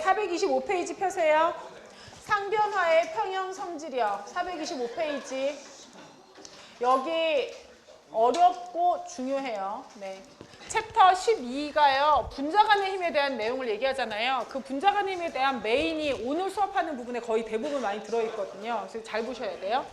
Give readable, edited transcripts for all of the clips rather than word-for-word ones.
425페이지 펴세요. 상변화의 평형 성질이요. 425페이지. 여기 어렵고 중요해요. 네. 챕터 12가요. 분자간의 힘에 대한 내용을 얘기하잖아요. 그 분자간의 힘에 대한 메인이 오늘 수업하는 부분에 거의 대부분 많이 들어있거든요. 그래서 잘 보셔야 돼요.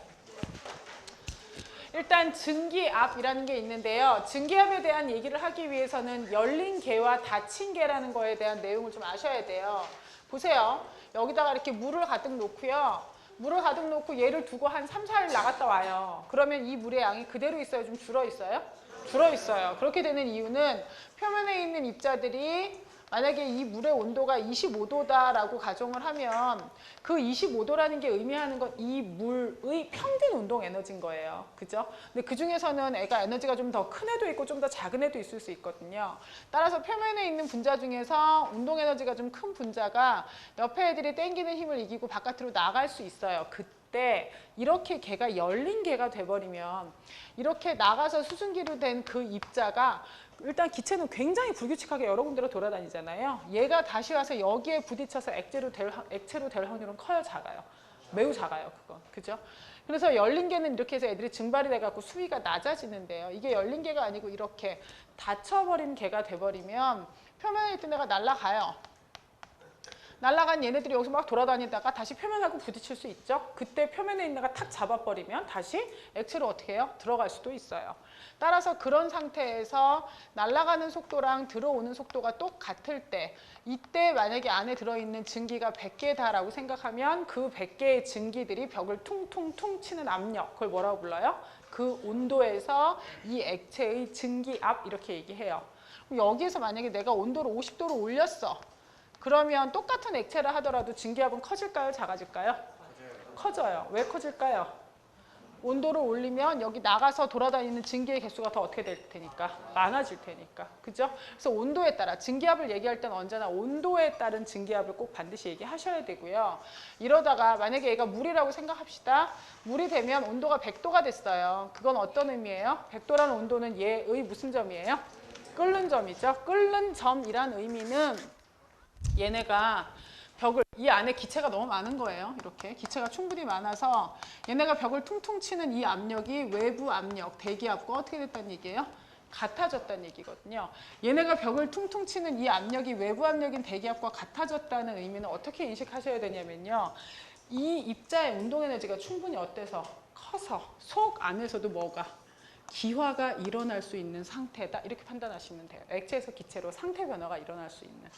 일단 증기압이라는 게 있는데요. 증기압에 대한 얘기를 하기 위해서는 열린 개와 닫힌 개라는 거에 대한 내용을 좀 아셔야 돼요. 보세요. 여기다가 이렇게 물을 가득 놓고요. 물을 가득 놓고 얘를 두고 한 3, 4일 나갔다 와요. 그러면 이 물의 양이 그대로 있어요? 좀 줄어 있어요? 줄어 있어요. 그렇게 되는 이유는 표면에 있는 입자들이 만약에 이 물의 온도가 25도다라고 가정을 하면 그 25도라는 게 의미하는 건 이 물의 평균 운동 에너지인 거예요. 그죠? 근데 그 중에서는 애가 에너지가 좀 더 큰 애도 있고 좀 더 작은 애도 있을 수 있거든요. 따라서 표면에 있는 분자 중에서 운동 에너지가 좀 큰 분자가 옆에 애들이 당기는 힘을 이기고 바깥으로 나갈 수 있어요. 그때 이렇게 걔가 열린 개가 돼버리면 이렇게 나가서 수증기로 된 그 입자가 일단 기체는 굉장히 불규칙하게 여러 군데로 돌아다니잖아요. 얘가 다시 와서 여기에 부딪혀서 액체로 될 확률은 커요, 작아요? 매우 작아요, 그건. 그죠? 그래서 열린 개는 이렇게 해서 애들이 증발이 돼갖고 수위가 낮아지는데요. 이게 열린 개가 아니고 이렇게 닫혀버린 개가 돼버리면 표면에 있던 애가 날아가요. 날아간 얘네들이 여기서 막 돌아다니다가 다시 표면하고 부딪힐 수 있죠. 그때 표면에 있는 애가 탁 잡아버리면 다시 액체로 어떻게 해요? 들어갈 수도 있어요. 따라서 그런 상태에서 날아가는 속도랑 들어오는 속도가 똑같을 때 이때 만약에 안에 들어있는 증기가 100개다라고 생각하면 그 100개의 증기들이 벽을 퉁퉁퉁 치는 압력, 그걸 뭐라고 불러요? 그 온도에서 이 액체의 증기압 이렇게 얘기해요. 여기에서 만약에 내가 온도를 50도로 올렸어. 그러면 똑같은 액체를 하더라도 증기압은 커질까요? 작아질까요? 커져요. 왜 커질까요? 온도를 올리면 여기 나가서 돌아다니는 증기의 개수가 더 어떻게 될 테니까? 많아질 테니까. 그죠? 그래서 온도에 따라 증기압을 얘기할 때는 언제나 온도에 따른 증기압을 꼭 반드시 얘기하셔야 되고요. 이러다가 만약에 얘가 물이라고 생각합시다. 물이 되면 온도가 100도가 됐어요. 그건 어떤 의미예요? 100도라는 온도는 얘의 무슨 점이에요? 끓는 점이죠. 끓는 점이란 의미는 얘네가 벽을, 이 안에 기체가 너무 많은 거예요. 이렇게 기체가 충분히 많아서 얘네가 벽을 퉁퉁 치는 이 압력이 외부 압력, 대기압과 어떻게 됐다는 얘기예요? 같아졌다는 얘기거든요. 얘네가 벽을 퉁퉁 치는 이 압력이 외부 압력인 대기압과 같아졌다는 의미는 어떻게 인식하셔야 되냐면요. 이 입자의 운동 에너지가 충분히 어때서? 커서 속 안에서도 뭐가? 기화가 일어날 수 있는 상태다. 이렇게 판단하시면 돼요. 액체에서 기체로 상태 변화가 일어날 수 있는.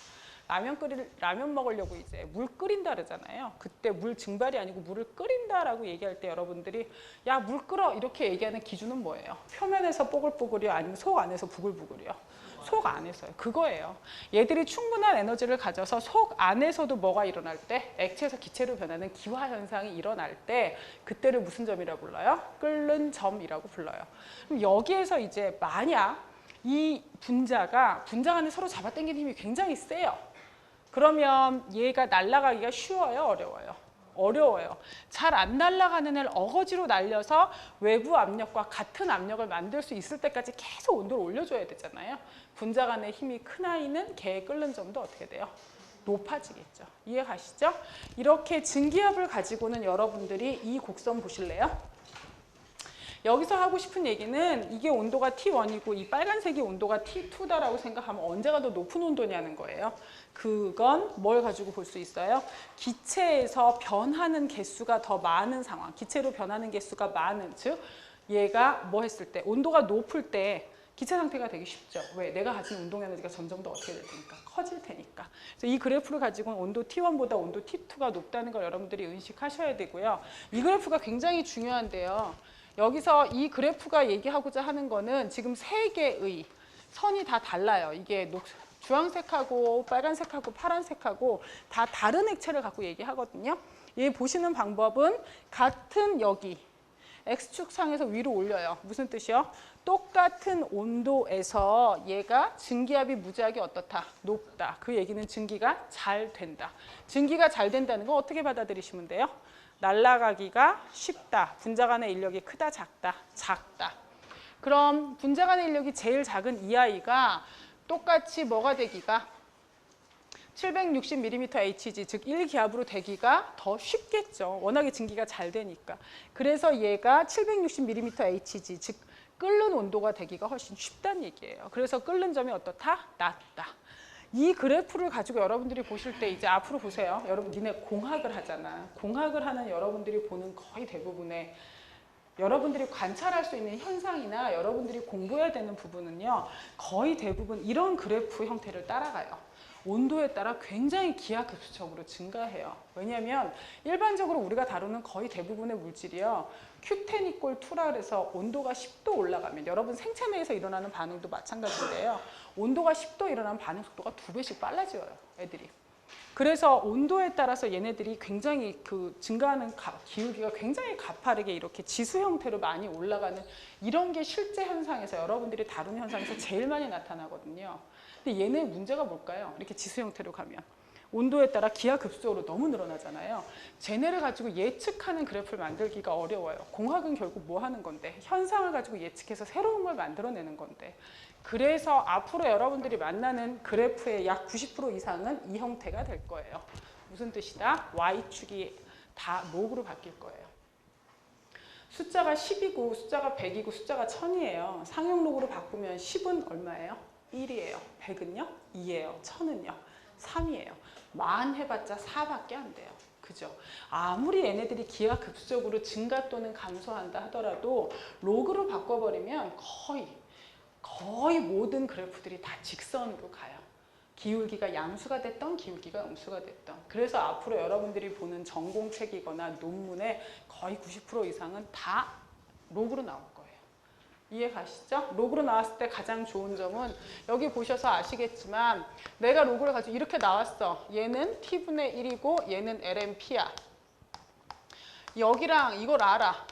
라면 먹으려고 이제 물 끓인다 그러잖아요. 그때 물 증발이 아니고 물을 끓인다라고 얘기할 때 여러분들이 야, 물 끓어 이렇게 얘기하는 기준은 뭐예요? 표면에서 뽀글뽀글이요? 아니면 속 안에서 부글부글이요? 속 안에서요. 그거예요. 얘들이 충분한 에너지를 가져서 속 안에서도 뭐가 일어날 때? 액체에서 기체로 변하는 기화 현상이 일어날 때 그때를 무슨 점이라고 불러요? 끓는 점이라고 불러요. 그럼 여기에서 이제 만약 이 분자 간에 서로 잡아당기는 힘이 굉장히 세요. 그러면 얘가 날아가기가 쉬워요? 어려워요? 어려워요. 잘 안 날아가는 애를 어거지로 날려서 외부 압력과 같은 압력을 만들 수 있을 때까지 계속 온도를 올려줘야 되잖아요. 분자 간의 힘이 큰 아이는 걔의 끓는 점도 어떻게 돼요? 높아지겠죠. 이해 가시죠? 이렇게 증기압을 가지고는 여러분들이 이 곡선 보실래요? 여기서 하고 싶은 얘기는 이게 온도가 T1이고 이 빨간색이 온도가 T2다라고 생각하면 언제가 더 높은 온도냐는 거예요. 그건 뭘 가지고 볼 수 있어요? 기체에서 변하는 개수가 더 많은 상황, 기체로 변하는 개수가 많은, 즉 얘가 뭐 했을 때, 온도가 높을 때 기체 상태가 되기 쉽죠. 왜? 내가 가진 운동 에너지가 점점 더 어떻게 될 테니까? 커질 테니까. 그래서 이 그래프를 가지고는 온도 T1보다 온도 T2가 높다는 걸 여러분들이 인식하셔야 되고요. 이 그래프가 굉장히 중요한데요. 여기서 이 그래프가 얘기하고자 하는 거는 지금 세 개의 선이 다 달라요. 이게 주황색하고 빨간색하고 파란색하고 다 다른 액체를 갖고 얘기하거든요. 이 보시는 방법은 같은 여기 X축상에서 위로 올려요. 무슨 뜻이요? 똑같은 온도에서 얘가 증기압이 무지하게 어떻다? 높다. 그 얘기는 증기가 잘 된다. 증기가 잘 된다는 건 어떻게 받아들이시면 돼요? 날아가기가 쉽다. 분자 간의 인력이 크다, 작다? 작다. 그럼 분자 간의 인력이 제일 작은 이 아이가 똑같이 뭐가 되기가? 760mm Hg, 즉 1기압으로 되기가 더 쉽겠죠. 워낙에 증기가 잘 되니까. 그래서 얘가 760mm Hg, 즉 끓는 온도가 되기가 훨씬 쉽다는 얘기예요. 그래서 끓는 점이 어떻다? 낮다. 이 그래프를 가지고 여러분들이 보실 때 이제 앞으로 보세요. 여러분 니네 공학을 하잖아. 공학을 하는 여러분들이 보는 거의 대부분의 여러분들이 관찰할 수 있는 현상이나 여러분들이 공부해야 되는 부분은요. 거의 대부분 이런 그래프 형태를 따라가요. 온도에 따라 굉장히 기하급수적으로 증가해요. 왜냐하면 일반적으로 우리가 다루는 거의 대부분의 물질이요. Q10 = 2라 그래서 온도가 10도 올라가면 여러분 생체 내에서 일어나는 반응도 마찬가지인데요. 온도가 10도 일어나면 반응 속도가 2배씩 빨라져요. 애들이. 그래서 온도에 따라서 얘네들이 굉장히 그 증가하는 기울기가 굉장히 가파르게 이렇게 지수 형태로 많이 올라가는 이런 게 실제 현상에서 여러분들이 다루는 현상에서 제일 많이 나타나거든요. 근데 얘네 문제가 뭘까요? 이렇게 지수 형태로 가면 온도에 따라 기하급수적으로 너무 늘어나잖아요. 쟤네를 가지고 예측하는 그래프를 만들기가 어려워요. 공학은 결국 뭐 하는 건데? 현상을 가지고 예측해서 새로운 걸 만들어내는 건데. 그래서 앞으로 여러분들이 만나는 그래프의 약 90% 이상은 이 형태가 될 거예요. 무슨 뜻이다? Y축이 다 로그로 바뀔 거예요. 숫자가 10이고 숫자가 100이고 숫자가 1000이에요. 상용 로그로 바꾸면 10은 얼마예요? 1이에요. 100은요? 2예요. 1000은요? 3이에요. 만 해봤자 4밖에 안 돼요. 그죠? 아무리 얘네들이 기하급수적으로 증가 또는 감소한다 하더라도 로그로 바꿔버리면 거의 모든 그래프들이 다 직선으로 가요. 기울기가 양수가 됐던 기울기가 음수가 됐던. 그래서 앞으로 여러분들이 보는 전공책이거나 논문의 거의 90% 이상은 다 로그로 나올 거예요. 이해 가시죠? 로그로 나왔을 때 가장 좋은 점은 여기 보셔서 아시겠지만 내가 로그를 가지고 이렇게 나왔어. 얘는 T분의 1이고 얘는 LMP야. 여기랑 이걸 알아.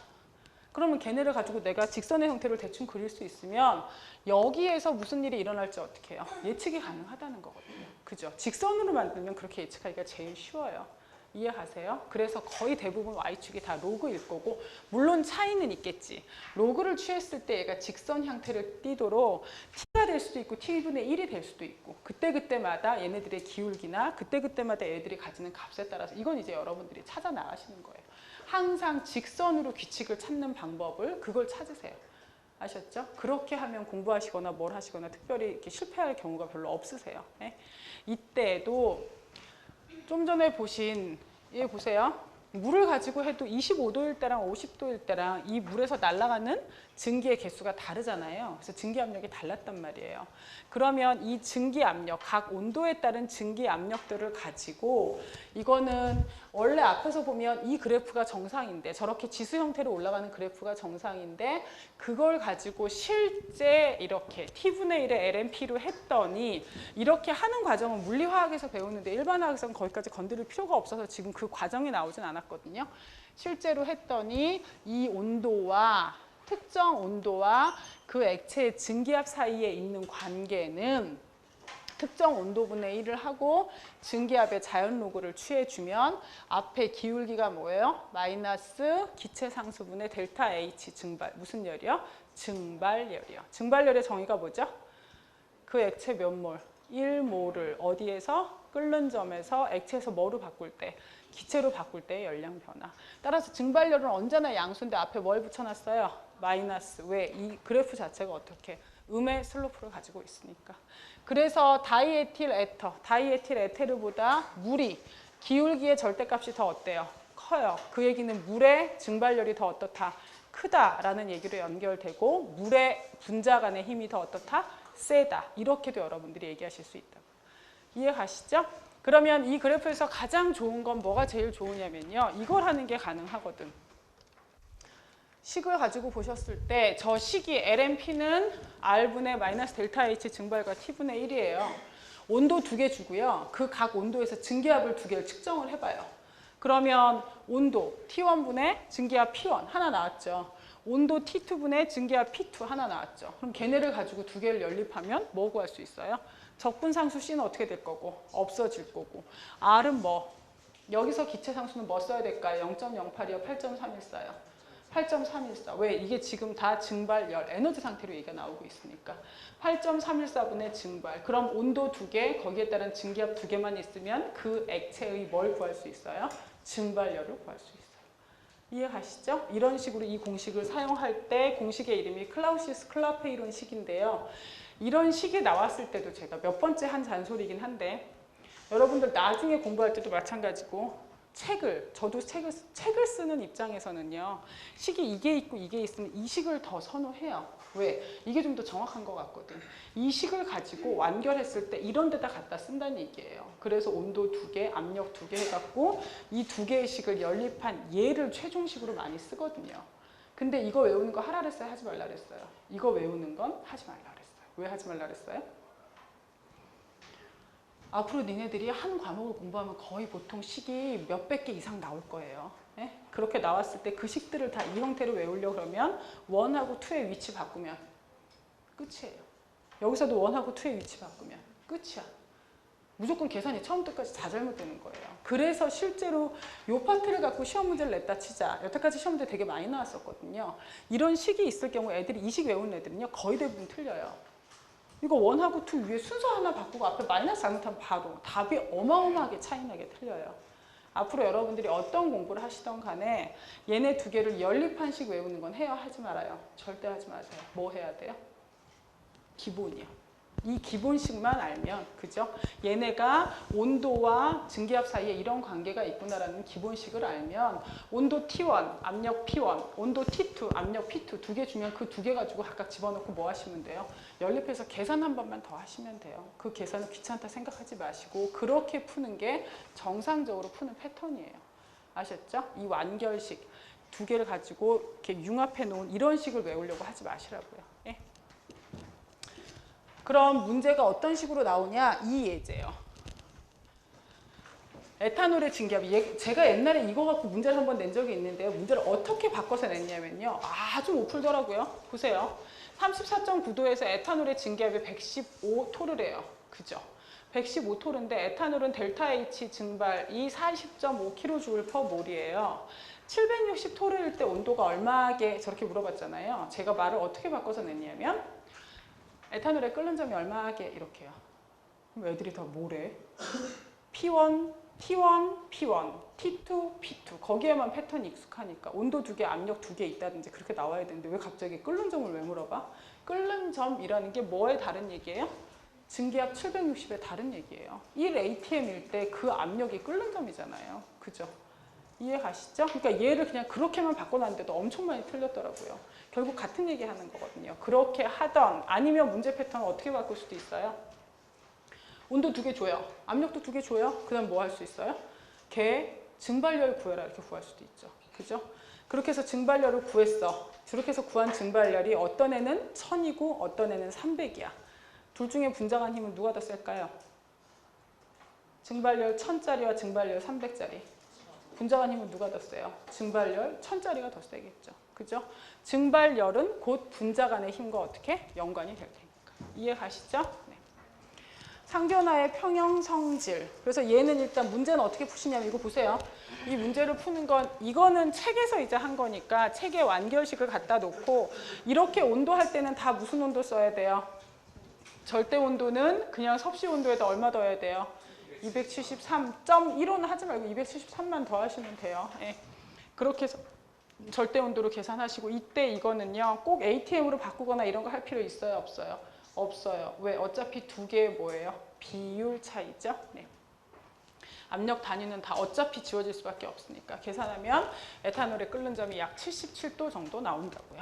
그러면 걔네를 가지고 내가 직선의 형태를 대충 그릴 수 있으면 여기에서 무슨 일이 일어날지 어떻게 해요? 예측이 가능하다는 거거든요. 그죠? 직선으로 만들면 그렇게 예측하기가 제일 쉬워요. 이해가세요? 그래서 거의 대부분 Y축이 다 로그일 거고 물론 차이는 있겠지. 로그를 취했을 때 얘가 직선 형태를 띠도록 T가 될 수도 있고 T분의 1이 될 수도 있고 그때그때마다 얘네들의 기울기나 그때그때마다 얘들이 가지는 값에 따라서 이건 이제 여러분들이 찾아 나가시는 거예요. 항상 직선으로 규칙을 찾는 방법을 그걸 찾으세요. 아셨죠? 그렇게 하면 공부하시거나 뭘 하시거나 특별히 이렇게 실패할 경우가 별로 없으세요. 네? 이때도 좀 전에 보신 얘 보세요. 물을 가지고 해도 25도일 때랑 50도일 때랑 이 물에서 날아가는 증기의 개수가 다르잖아요. 그래서 증기 압력이 달랐단 말이에요. 그러면 이 증기 압력, 각 온도에 따른 증기 압력들을 가지고 이거는 원래 앞에서 보면 이 그래프가 정상인데 저렇게 지수 형태로 올라가는 그래프가 정상인데 그걸 가지고 실제 이렇게 T분의 1의 LMP로 했더니 이렇게 하는 과정은 물리화학에서 배우는데 일반화학에서는 거기까지 건드릴 필요가 없어서 지금 그 과정이 나오진 않았거든요. 실제로 했더니 이 온도와 특정 온도와 그 액체의 증기압 사이에 있는 관계는 특정 온도분의 1을 하고 증기압의 자연 로그를 취해주면 앞에 기울기가 뭐예요? 마이너스 기체 상수분의 델타 H 증발. 무슨 열이요? 증발열이요. 증발열의 정의가 뭐죠? 그 액체 몇 몰? 1몰을 어디에서? 끓는 점에서 액체에서 뭐로 바꿀 때? 기체로 바꿀 때의 열량 변화. 따라서 증발열은 언제나 양수인데 앞에 뭘 붙여놨어요? 마이너스. 왜? 이 그래프 자체가 어떻게? 음의 슬로프를 가지고 있으니까. 그래서 다이에틸 에터, 다이에틸 에테르보다 물이 기울기의 절대값이 더 어때요? 커요. 그 얘기는 물의 증발열이 더 어떻다? 크다라는 얘기로 연결되고 물의 분자 간의 힘이 더 어떻다? 세다. 이렇게도 여러분들이 얘기하실 수 있다. 이해 가시죠? 그러면 이 그래프에서 가장 좋은 건 뭐가 제일 좋으냐면요. 이걸 하는 게 가능하거든. 식을 가지고 보셨을 때 저 식이 LMP는 R분의 마이너스 델타 H 증발과 T분의 1이에요. 온도 2개 주고요. 그 각 온도에서 증기압을 2개를 측정을 해봐요. 그러면 온도 T1분의 증기압 P1 하나 나왔죠. 온도 T2분의 증기압 P2 하나 나왔죠. 그럼 걔네를 가지고 2개를 연립하면 뭐 구할 수 있어요? 적분상수 C는 어떻게 될 거고? 없어질 거고. R은 뭐? 여기서 기체상수는 뭐 써야 될까요? 0.08이요? 8.314요? 8.314. 왜? 이게 지금 다 증발열, 에너지 상태로 얘기가 나오고 있으니까. 8.314분의 증발. 그럼 온도 2개, 거기에 따른 증기압 2개만 있으면 그 액체의 뭘 구할 수 있어요? 증발열을 구할 수 있어요. 이해가시죠? 이런 식으로 이 공식을 사용할 때 공식의 이름이 클라우시우스-클라페이론 식인데요. 이런 식이 나왔을 때도 제가 몇 번째 한 잔소리긴 한데 여러분들 나중에 공부할 때도 마찬가지고 저도 책을 쓰는 입장에서는요. 식이 이게 있고 이게 있으면 이 식을 더 선호해요. 왜? 이게 좀 더 정확한 것 같거든. 이 식을 가지고 완결했을 때 이런 데다 갖다 쓴다는 얘기예요. 그래서 온도 2개, 압력 2개 해갖고 이 2개의 식을 연립한 얘를 최종식으로 많이 쓰거든요. 근데 이거 외우는 거 하라 그랬어요? 하지 말라 그랬어요? 이거 외우는 건 하지 말라 그랬어요. 왜 하지 말라 그랬어요? 앞으로 니네들이 한 과목을 공부하면 거의 보통 식이 몇백 개 이상 나올 거예요. 예? 그렇게 나왔을 때 그 식들을 다 이 형태로 외우려고 그러면 1하고 2의 위치 바꾸면 끝이에요. 여기서도 1하고 2의 위치 바꾸면 끝이야. 무조건 계산이 처음부터 끝까지 다 잘못되는 거예요. 그래서 실제로 이 파트를 갖고 시험 문제를 냈다 치자. 여태까지 시험 문제 되게 많이 나왔었거든요. 이런 식이 있을 경우 애들이 이 식 외우는 애들은요. 거의 대부분 틀려요. 이거 1하고 2 위에 순서 하나 바꾸고 앞에 마이너스 잘못하면 바로 답이 어마어마하게 차이나게 틀려요. 앞으로 여러분들이 어떤 공부를 하시던 간에 얘네 2개를 연립한식 외우는 건 해요? 하지 말아요? 절대 하지 마세요. 뭐 해야 돼요? 기본이요. 이 기본식만 알면, 그죠? 얘네가 온도와 증기압 사이에 이런 관계가 있구나라는 기본식을 알면 온도 T1, 압력 P1, 온도 T2, 압력 P2 2개 주면 그 2개 가지고 각각 집어넣고 뭐 하시면 돼요? 연립해서 계산 한 번만 더 하시면 돼요. 그 계산은 귀찮다 생각하지 마시고 그렇게 푸는 게 정상적으로 푸는 패턴이에요. 아셨죠? 이 완결식 2개를 가지고 이렇게 융합해 놓은 이런 식을 외우려고 하지 마시라고요. 예? 그럼 문제가 어떤 식으로 나오냐? 이 예제예요. 에탄올의 증기압. 제가 옛날에 이거 갖고 문제를 한번 낸 적이 있는데요. 문제를 어떻게 바꿔서 냈냐면요. 아주 못 풀더라고요. 보세요. 34.9도에서 에탄올의 증기압이 115토르래요. 그죠? 115토르인데 에탄올은 델타 H 증발이 40.5kJ/몰이에요. 760토르일 때 온도가 얼마게 저렇게 물어봤잖아요. 제가 말을 어떻게 바꿔서 냈냐면 에탄올의 끓는 점이 얼마게 이렇게요. 그럼 애들이 다 뭐래? P1, T1, P1, T2, P2 거기에만 패턴이 익숙하니까 온도 2개, 압력 2개 있다든지 그렇게 나와야 되는데 왜 갑자기 끓는 점을 왜 물어봐? 끓는 점이라는 게 뭐에 다른 얘기예요? 증기압 760에 다른 얘기예요. 1atm일 때 그 압력이 끓는 점이잖아요. 그죠? 이해 가시죠? 그러니까 얘를 그냥 그렇게만 바꿔놨는데도 엄청 많이 틀렸더라고요. 결국 같은 얘기 하는 거거든요. 그렇게 하던 아니면 문제 패턴을 어떻게 바꿀 수도 있어요? 온도 2개 줘요. 압력도 2개 줘요. 그 다음 뭐 할 수 있어요? 걔 증발열 구해라 이렇게 구할 수도 있죠. 그죠? 그렇게 해서 증발열을 구했어. 그렇게 해서 구한 증발열이 어떤 애는 1000이고 어떤 애는 300이야. 둘 중에 분자간 힘은 누가 더 셀까요? 증발열 1000짜리와 증발열 300짜리. 분자간 힘은 누가 더 세요? 증발열 1000짜리가 더 세겠죠. 그죠? 증발열은 곧 분자간의 힘과 어떻게 연관이 될 테니까. 이해 가시죠? 네. 상변화의 평형 성질. 그래서 얘는 일단 문제는 어떻게 푸시냐면 이거 보세요. 이 문제를 푸는 건 이거는 책에서 이제 한 거니까 책에 완결식을 갖다 놓고 이렇게 온도할 때는 다 무슨 온도 써야 돼요? 절대 온도는 그냥 섭씨 온도에다 얼마 더해야 돼요? 273.15는 하지 말고 273만 더 하시면 돼요. 예. 그렇게 해서 절대 온도로 계산하시고 이때 이거는요. 꼭 ATM으로 바꾸거나 이런 거 할 필요 있어요? 없어요? 없어요. 왜? 어차피 2개의 뭐예요? 비율 차이죠. 네. 압력 단위는 다 어차피 지워질 수밖에 없으니까 계산하면 에탄올의 끓는 점이 약 77도 정도 나온다고요.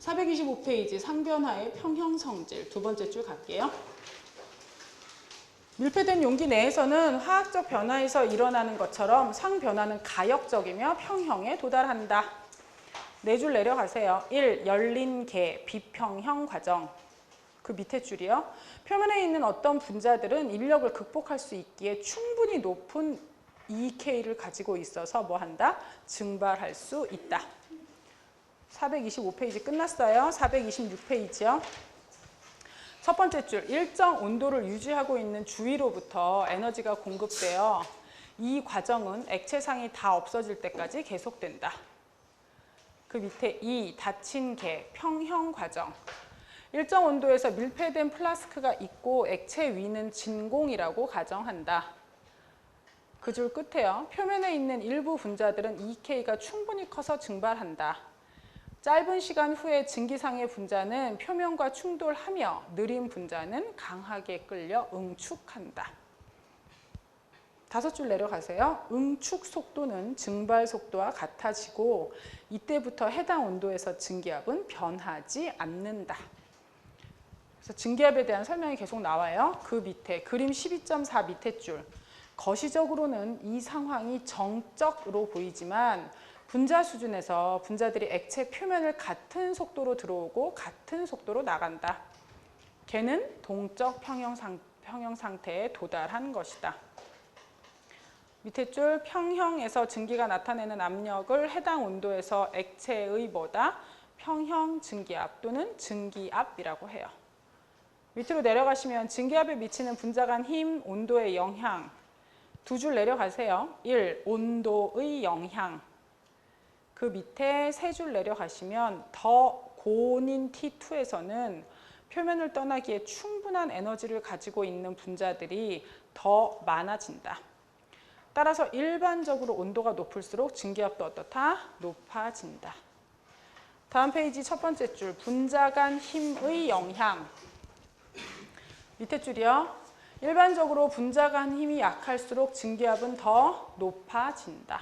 425페이지 상변화의 평형 성질 두 번째 줄 갈게요. 밀폐된 용기 내에서는 화학적 변화에서 일어나는 것처럼 상변화는 가역적이며 평형에 도달한다. 네 줄 내려가세요. 1. 열린 개 비평형 과정. 그 밑에 줄이요. 표면에 있는 어떤 분자들은 인력을 극복할 수 있기에 충분히 높은 EK를 가지고 있어서 뭐 한다? 증발할 수 있다. 425페이지 끝났어요. 426페이지요. 첫 번째 줄, 일정 온도를 유지하고 있는 주위로부터 에너지가 공급되어 이 과정은 액체상이 다 없어질 때까지 계속된다. 그 밑에 2. 닫힌 개, 평형 과정. 일정 온도에서 밀폐된 플라스크가 있고 액체 위는 진공이라고 가정한다. 그 줄 끝에요. 표면에 있는 일부 분자들은 EK가 충분히 커서 증발한다. 짧은 시간 후에 증기상의 분자는 표면과 충돌하며 느린 분자는 강하게 끌려 응축한다. 5줄 내려가세요. 응축 속도는 증발 속도와 같아지고 이때부터 해당 온도에서 증기압은 변하지 않는다. 그래서 증기압에 대한 설명이 계속 나와요. 그 밑에 그림 12.4 밑에 줄. 거시적으로는 이 상황이 정적으로 보이지만 분자 수준에서 분자들이 액체 표면을 같은 속도로 들어오고 같은 속도로 나간다. 걔는 동적 평형 상태에 도달한 것이다. 밑에 줄 평형에서 증기가 나타내는 압력을 해당 온도에서 액체의 뭐다? 평형 증기압 또는 증기압이라고 해요. 밑으로 내려가시면 증기압에 미치는 분자 간 힘, 온도의 영향. 2줄 내려가세요. 1. 온도의 영향. 그 밑에 3줄 내려가시면 더 고온인 T2에서는 표면을 떠나기에 충분한 에너지를 가지고 있는 분자들이 더 많아진다. 따라서 일반적으로 온도가 높을수록 증기압도 어떻다? 높아진다. 다음 페이지 첫 번째 줄, 분자 간 힘의 영향. 밑에 줄이요. 일반적으로 분자 간 힘이 약할수록 증기압은 더 높아진다.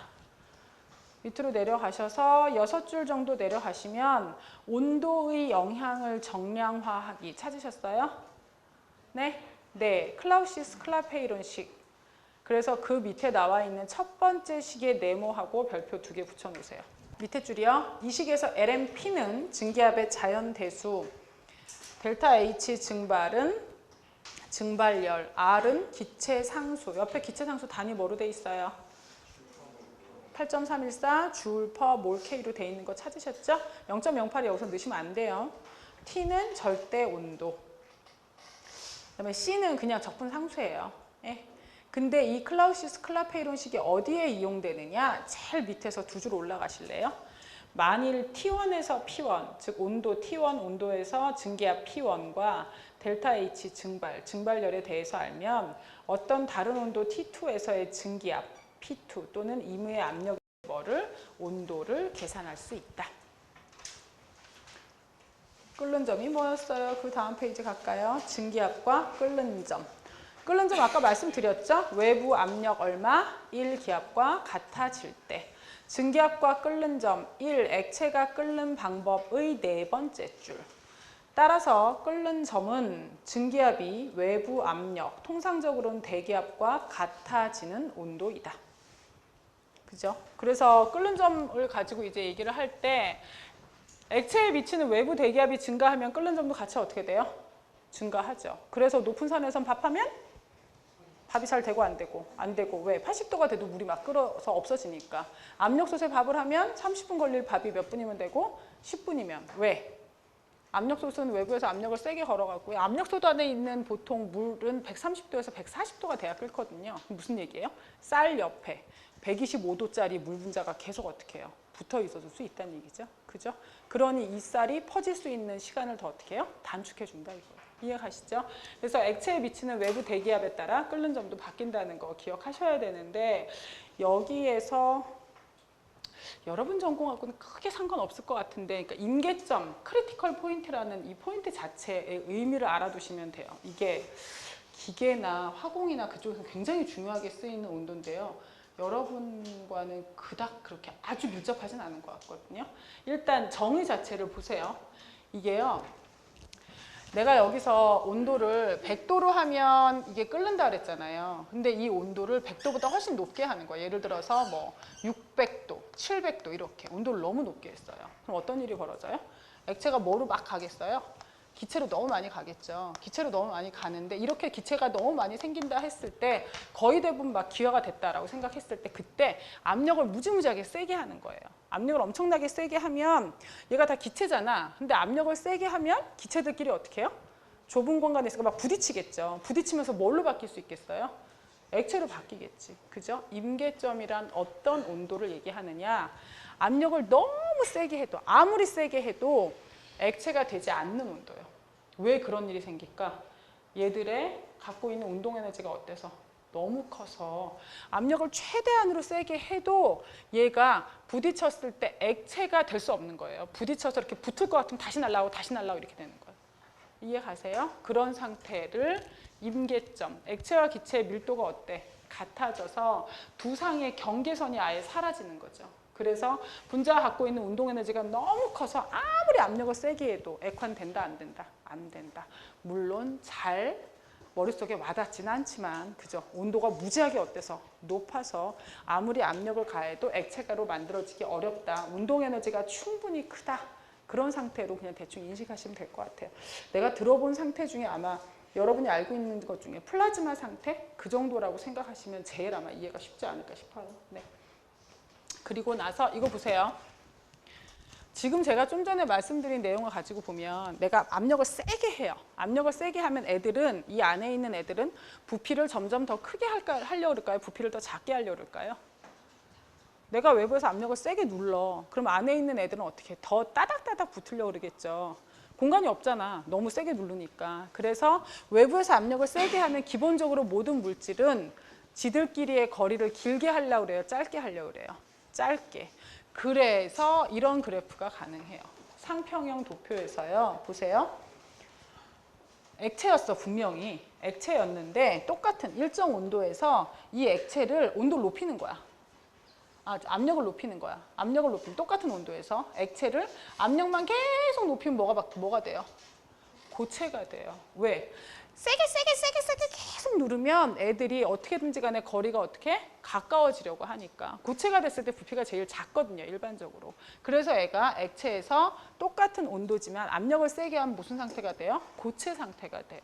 밑으로 내려가셔서 6줄 정도 내려가시면 온도의 영향을 정량화하기 찾으셨어요? 네? 네, 클라우시스-클라페이론식. 그래서 그 밑에 나와 있는 첫 번째 식의 네모하고 별표 2개 붙여놓으세요. 밑에 줄이요. 이 식에서 LMP는 증기압의 자연대수, 델타 H 증발은 증발열, R은 기체상수. 옆에 기체상수 단위 뭐로 돼 있어요? 8.314 줄 퍼 몰 K로 돼 있는 거 찾으셨죠? 0.08이 여기서 넣으시면 안 돼요. T는 절대 온도. 그다음에 C는 그냥 적분 상수예요. 예. 근데 이 클라우시스 클라페이론식이 어디에 이용되느냐? 제일 밑에서 2줄 올라가실래요? 만일 T1에서 P1, 즉 온도 T1 온도에서 증기압 P1과 델타 H 증발열에 대해서 알면 어떤 다른 온도 T2에서의 증기압 P2 또는 임의의 압력 온도를 계산할 수 있다. 끓는 점이 뭐였어요? 그 다음 페이지 갈까요? 증기압과 끓는 점. 끓는 점 아까 말씀드렸죠? 외부 압력 얼마? 1기압과 같아질 때. 증기압과 끓는 점 1. 액체가 끓는 방법의 4번째 줄. 따라서 끓는 점은 증기압이 외부 압력, 통상적으로는 대기압과 같아지는 온도이다. 그죠? 그래서 끓는 점을 가지고 이제 얘기를 할 때 액체에 미치는 외부 대기압이 증가하면 끓는 점도 같이 어떻게 돼요? 증가하죠. 그래서 높은 산에선 밥하면 밥이 잘 되고 안 되고 왜? 80도가 돼도 물이 막 끓어서 없어지니까. 압력솥에 밥을 하면 30분 걸릴 밥이 몇 분이면 되고 10분이면 왜? 압력솥은 외부에서 압력을 세게 걸어가고요. 압력솥 안에 있는 보통 물은 130도에서 140도가 돼야 끓거든요. 무슨 얘기예요? 쌀 옆에 125도짜리 물 분자가 계속 어떻게 해요? 붙어 있어줄 수 있다는 얘기죠. 그죠? 그러니 이 쌀이 퍼질 수 있는 시간을 더 어떻게 해요? 단축해 준다 이거예요. 이해가시죠? 그래서 액체에 미치는 외부 대기압에 따라 끓는 점도 바뀐다는 거 기억하셔야 되는데 여기에서 여러분 전공하고는 크게 상관없을 것 같은데 그러니까 임계점, 크리티컬 포인트라는 이 포인트 자체의 의미를 알아두시면 돼요. 이게 기계나 화공이나 그쪽에서 굉장히 중요하게 쓰이는 온도인데요. 여러분과는 그닥 그렇게 아주 밀접하진 않은 것 같거든요. 일단 정의 자체를 보세요. 이게요. 내가 여기서 온도를 100도로 하면 이게 끓는다 그랬잖아요. 근데 이 온도를 100도보다 훨씬 높게 하는 거예요. 예를 들어서 뭐 600도, 700도 이렇게 온도를 너무 높게 했어요. 그럼 어떤 일이 벌어져요? 액체가 뭐로 막 가겠어요? 기체로 너무 많이 가겠죠. 기체로 너무 많이 가는데 이렇게 기체가 너무 많이 생긴다 했을 때 거의 대부분 막 기화가 됐다라고 생각했을 때 그때 압력을 무지무지하게 세게 하는 거예요. 압력을 엄청나게 세게 하면 얘가 다 기체잖아. 근데 압력을 세게 하면 기체들끼리 어떻게 해요? 좁은 공간에서 막 부딪히겠죠. 부딪히면서 뭘로 바뀔 수 있겠어요? 액체로 바뀌겠지. 그죠? 임계점이란 어떤 온도를 얘기하느냐? 압력을 너무 세게 해도, 아무리 세게 해도 액체가 되지 않는 온도예요. 왜 그런 일이 생길까? 얘들의 갖고 있는 운동 에너지가 어때서? 너무 커서 압력을 최대한으로 세게 해도 얘가 부딪혔을 때 액체가 될 수 없는 거예요. 부딪혀서 이렇게 붙을 것 같으면 다시 날아오고 다시 날아오고 이렇게 되는 거예요. 이해 가세요? 그런 상태를 임계점, 액체와 기체의 밀도가 어때? 같아져서 두 상의 경계선이 아예 사라지는 거죠. 그래서 분자가 갖고 있는 운동 에너지가 너무 커서 아무리 압력을 세게 해도 액환 된다, 안 된다? 안 된다. 물론 잘 머릿속에 와닿지는 않지만, 그죠? 온도가 무지하게 어때서? 높아서 아무리 압력을 가해도 액체가로 만들어지기 어렵다. 운동 에너지가 충분히 크다. 그런 상태로 그냥 대충 인식하시면 될 것 같아요. 내가 들어본 상태 중에 아마 여러분이 알고 있는 것 중에 플라즈마 상태? 그 정도라고 생각하시면 제일 아마 이해가 쉽지 않을까 싶어요. 네. 그리고 나서 이거 보세요. 지금 제가 좀 전에 말씀드린 내용을 가지고 보면 내가 압력을 세게 해요. 압력을 세게 하면 애들은, 이 안에 있는 애들은 부피를 점점 더 크게 하려고 그럴까요? 부피를 더 작게 하려고 그럴까요? 내가 외부에서 압력을 세게 눌러. 그럼 안에 있는 애들은 어떻게 더 따닥따닥 붙으려고 그러겠죠. 공간이 없잖아. 너무 세게 누르니까. 그래서 외부에서 압력을 세게 하면 기본적으로 모든 물질은 지들끼리의 거리를 길게 하려고 그래요? 짧게 하려고 그래요? 짧게. 그래서 이런 그래프가 가능해요. 상평형 도표에서요. 보세요. 액체였어, 분명히. 액체였는데 똑같은 일정 온도에서 이 액체를 온도를 높이는 거야. 압력을 높이는 거야. 압력을 높이면 똑같은 온도에서 액체를 압력만 계속 높이면 뭐가 돼요? 고체가 돼요. 왜? 세게 계속 누르면 애들이 어떻게든지 간에 거리가 어떻게 가까워지려고 하니까 고체가 됐을 때 부피가 제일 작거든요, 일반적으로. 그래서 애가 액체에서 똑같은 온도지만 압력을 세게 하면 무슨 상태가 돼요? 고체 상태가 돼요.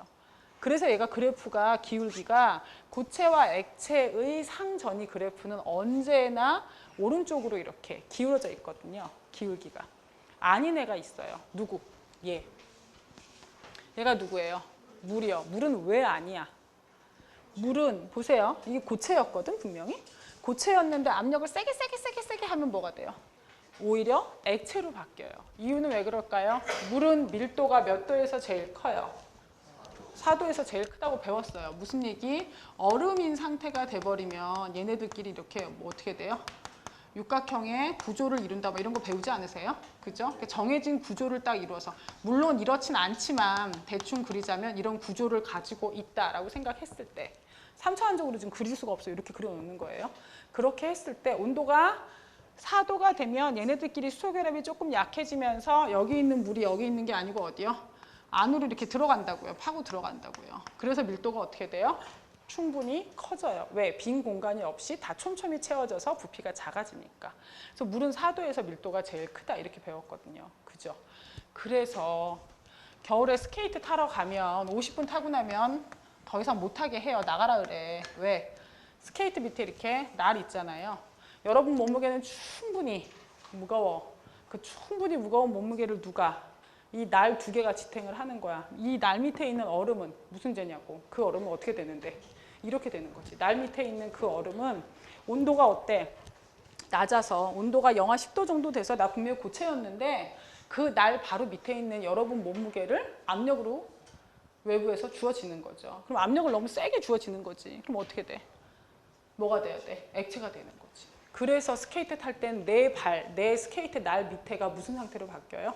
그래서 얘가 그래프가 기울기가 고체와 액체의 상전이 그래프는 언제나 오른쪽으로 이렇게 기울어져 있거든요, 기울기가. 아닌 애가 있어요. 누구? 얘. 얘가 누구예요? 물이요. 물은 왜 아니야? 물은 보세요. 이게 고체였거든, 분명히. 고체였는데 압력을 세게 하면 뭐가 돼요? 오히려 액체로 바뀌어요. 이유는 왜 그럴까요? 물은 밀도가 몇 도에서 제일 커요? 4도에서 제일 크다고 배웠어요. 무슨 얘기? 얼음인 상태가 돼버리면 얘네들끼리 이렇게 뭐 어떻게 돼요? 육각형의 구조를 이룬다, 뭐 이런 거 배우지 않으세요? 그죠? 정해진 구조를 딱 이루어서, 물론 이렇진 않지만 대충 그리자면 이런 구조를 가지고 있다라고 생각했을 때 3차원적으로 지금 그릴 수가 없어요. 이렇게 그려놓는 거예요. 그렇게 했을 때 온도가 4도가 되면 얘네들끼리 수소 결합이 조금 약해지면서 여기 있는 물이 여기 있는 게 아니고 어디요? 안으로 이렇게 들어간다고요. 파고 들어간다고요. 그래서 밀도가 어떻게 돼요? 충분히 커져요. 왜? 빈 공간이 없이 다 촘촘히 채워져서 부피가 작아지니까. 그래서 물은 4도에서 밀도가 제일 크다, 이렇게 배웠거든요. 그죠? 그래서 겨울에 스케이트 타러 가면 50분 타고 나면 더 이상 못 타게 해요. 나가라 그래. 왜? 스케이트 밑에 이렇게 날 있잖아요. 여러분 몸무게는 충분히 무거워. 그 충분히 무거운 몸무게를 누가? 이 날 두 개가 지탱을 하는 거야. 이 날 밑에 있는 얼음은 무슨 죄냐고. 그 얼음은 어떻게 되는데? 이렇게 되는 거지. 날 밑에 있는 그 얼음은 온도가 어때? 낮아서 온도가 영하 10도 정도 돼서 나 분명히 고체였는데 그 날 바로 밑에 있는 여러분 몸무게를 압력으로 외부에서 주어지는 거죠. 그럼 압력을 너무 세게 주어지는 거지. 그럼 어떻게 돼? 뭐가 돼야 돼? 액체가 되는 거지. 그래서 스케이트 탈 땐 내 스케이트 날 밑에가 무슨 상태로 바뀌어요?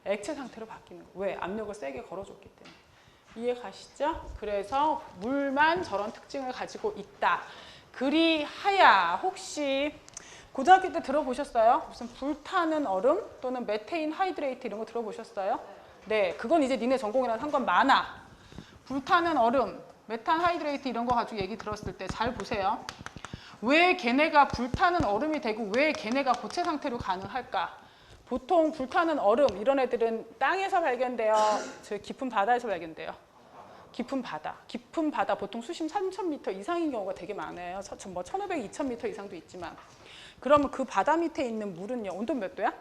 액체 상태로 바뀌는 거예요. 왜? 압력을 세게 걸어줬기 때문에. 이해 가시죠? 그래서 물만 저런 특징을 가지고 있다. 그리하야 혹시 고등학교 때 들어보셨어요? 무슨 불타는 얼음 또는 메테인 하이드레이트 이런 거 들어보셨어요? 네, 그건 이제 니네 전공이랑 상관 많아. 불타는 얼음, 메탄 하이드레이트 이런 거 가지고 얘기 들었을 때 잘 보세요. 왜 걔네가 불타는 얼음이 되고 왜 걔네가 고체 상태로 가능할까? 보통 불타는 얼음 이런 애들은 땅에서 발견돼요. 저 깊은 바다에서 발견돼요. 깊은 바다 보통 수심 3,000m 이상인 경우가 되게 많아요. 뭐 1,500, 2,000m 이상도 있지만. 그러면 그 바다 밑에 있는 물은요, 온도 몇 도야?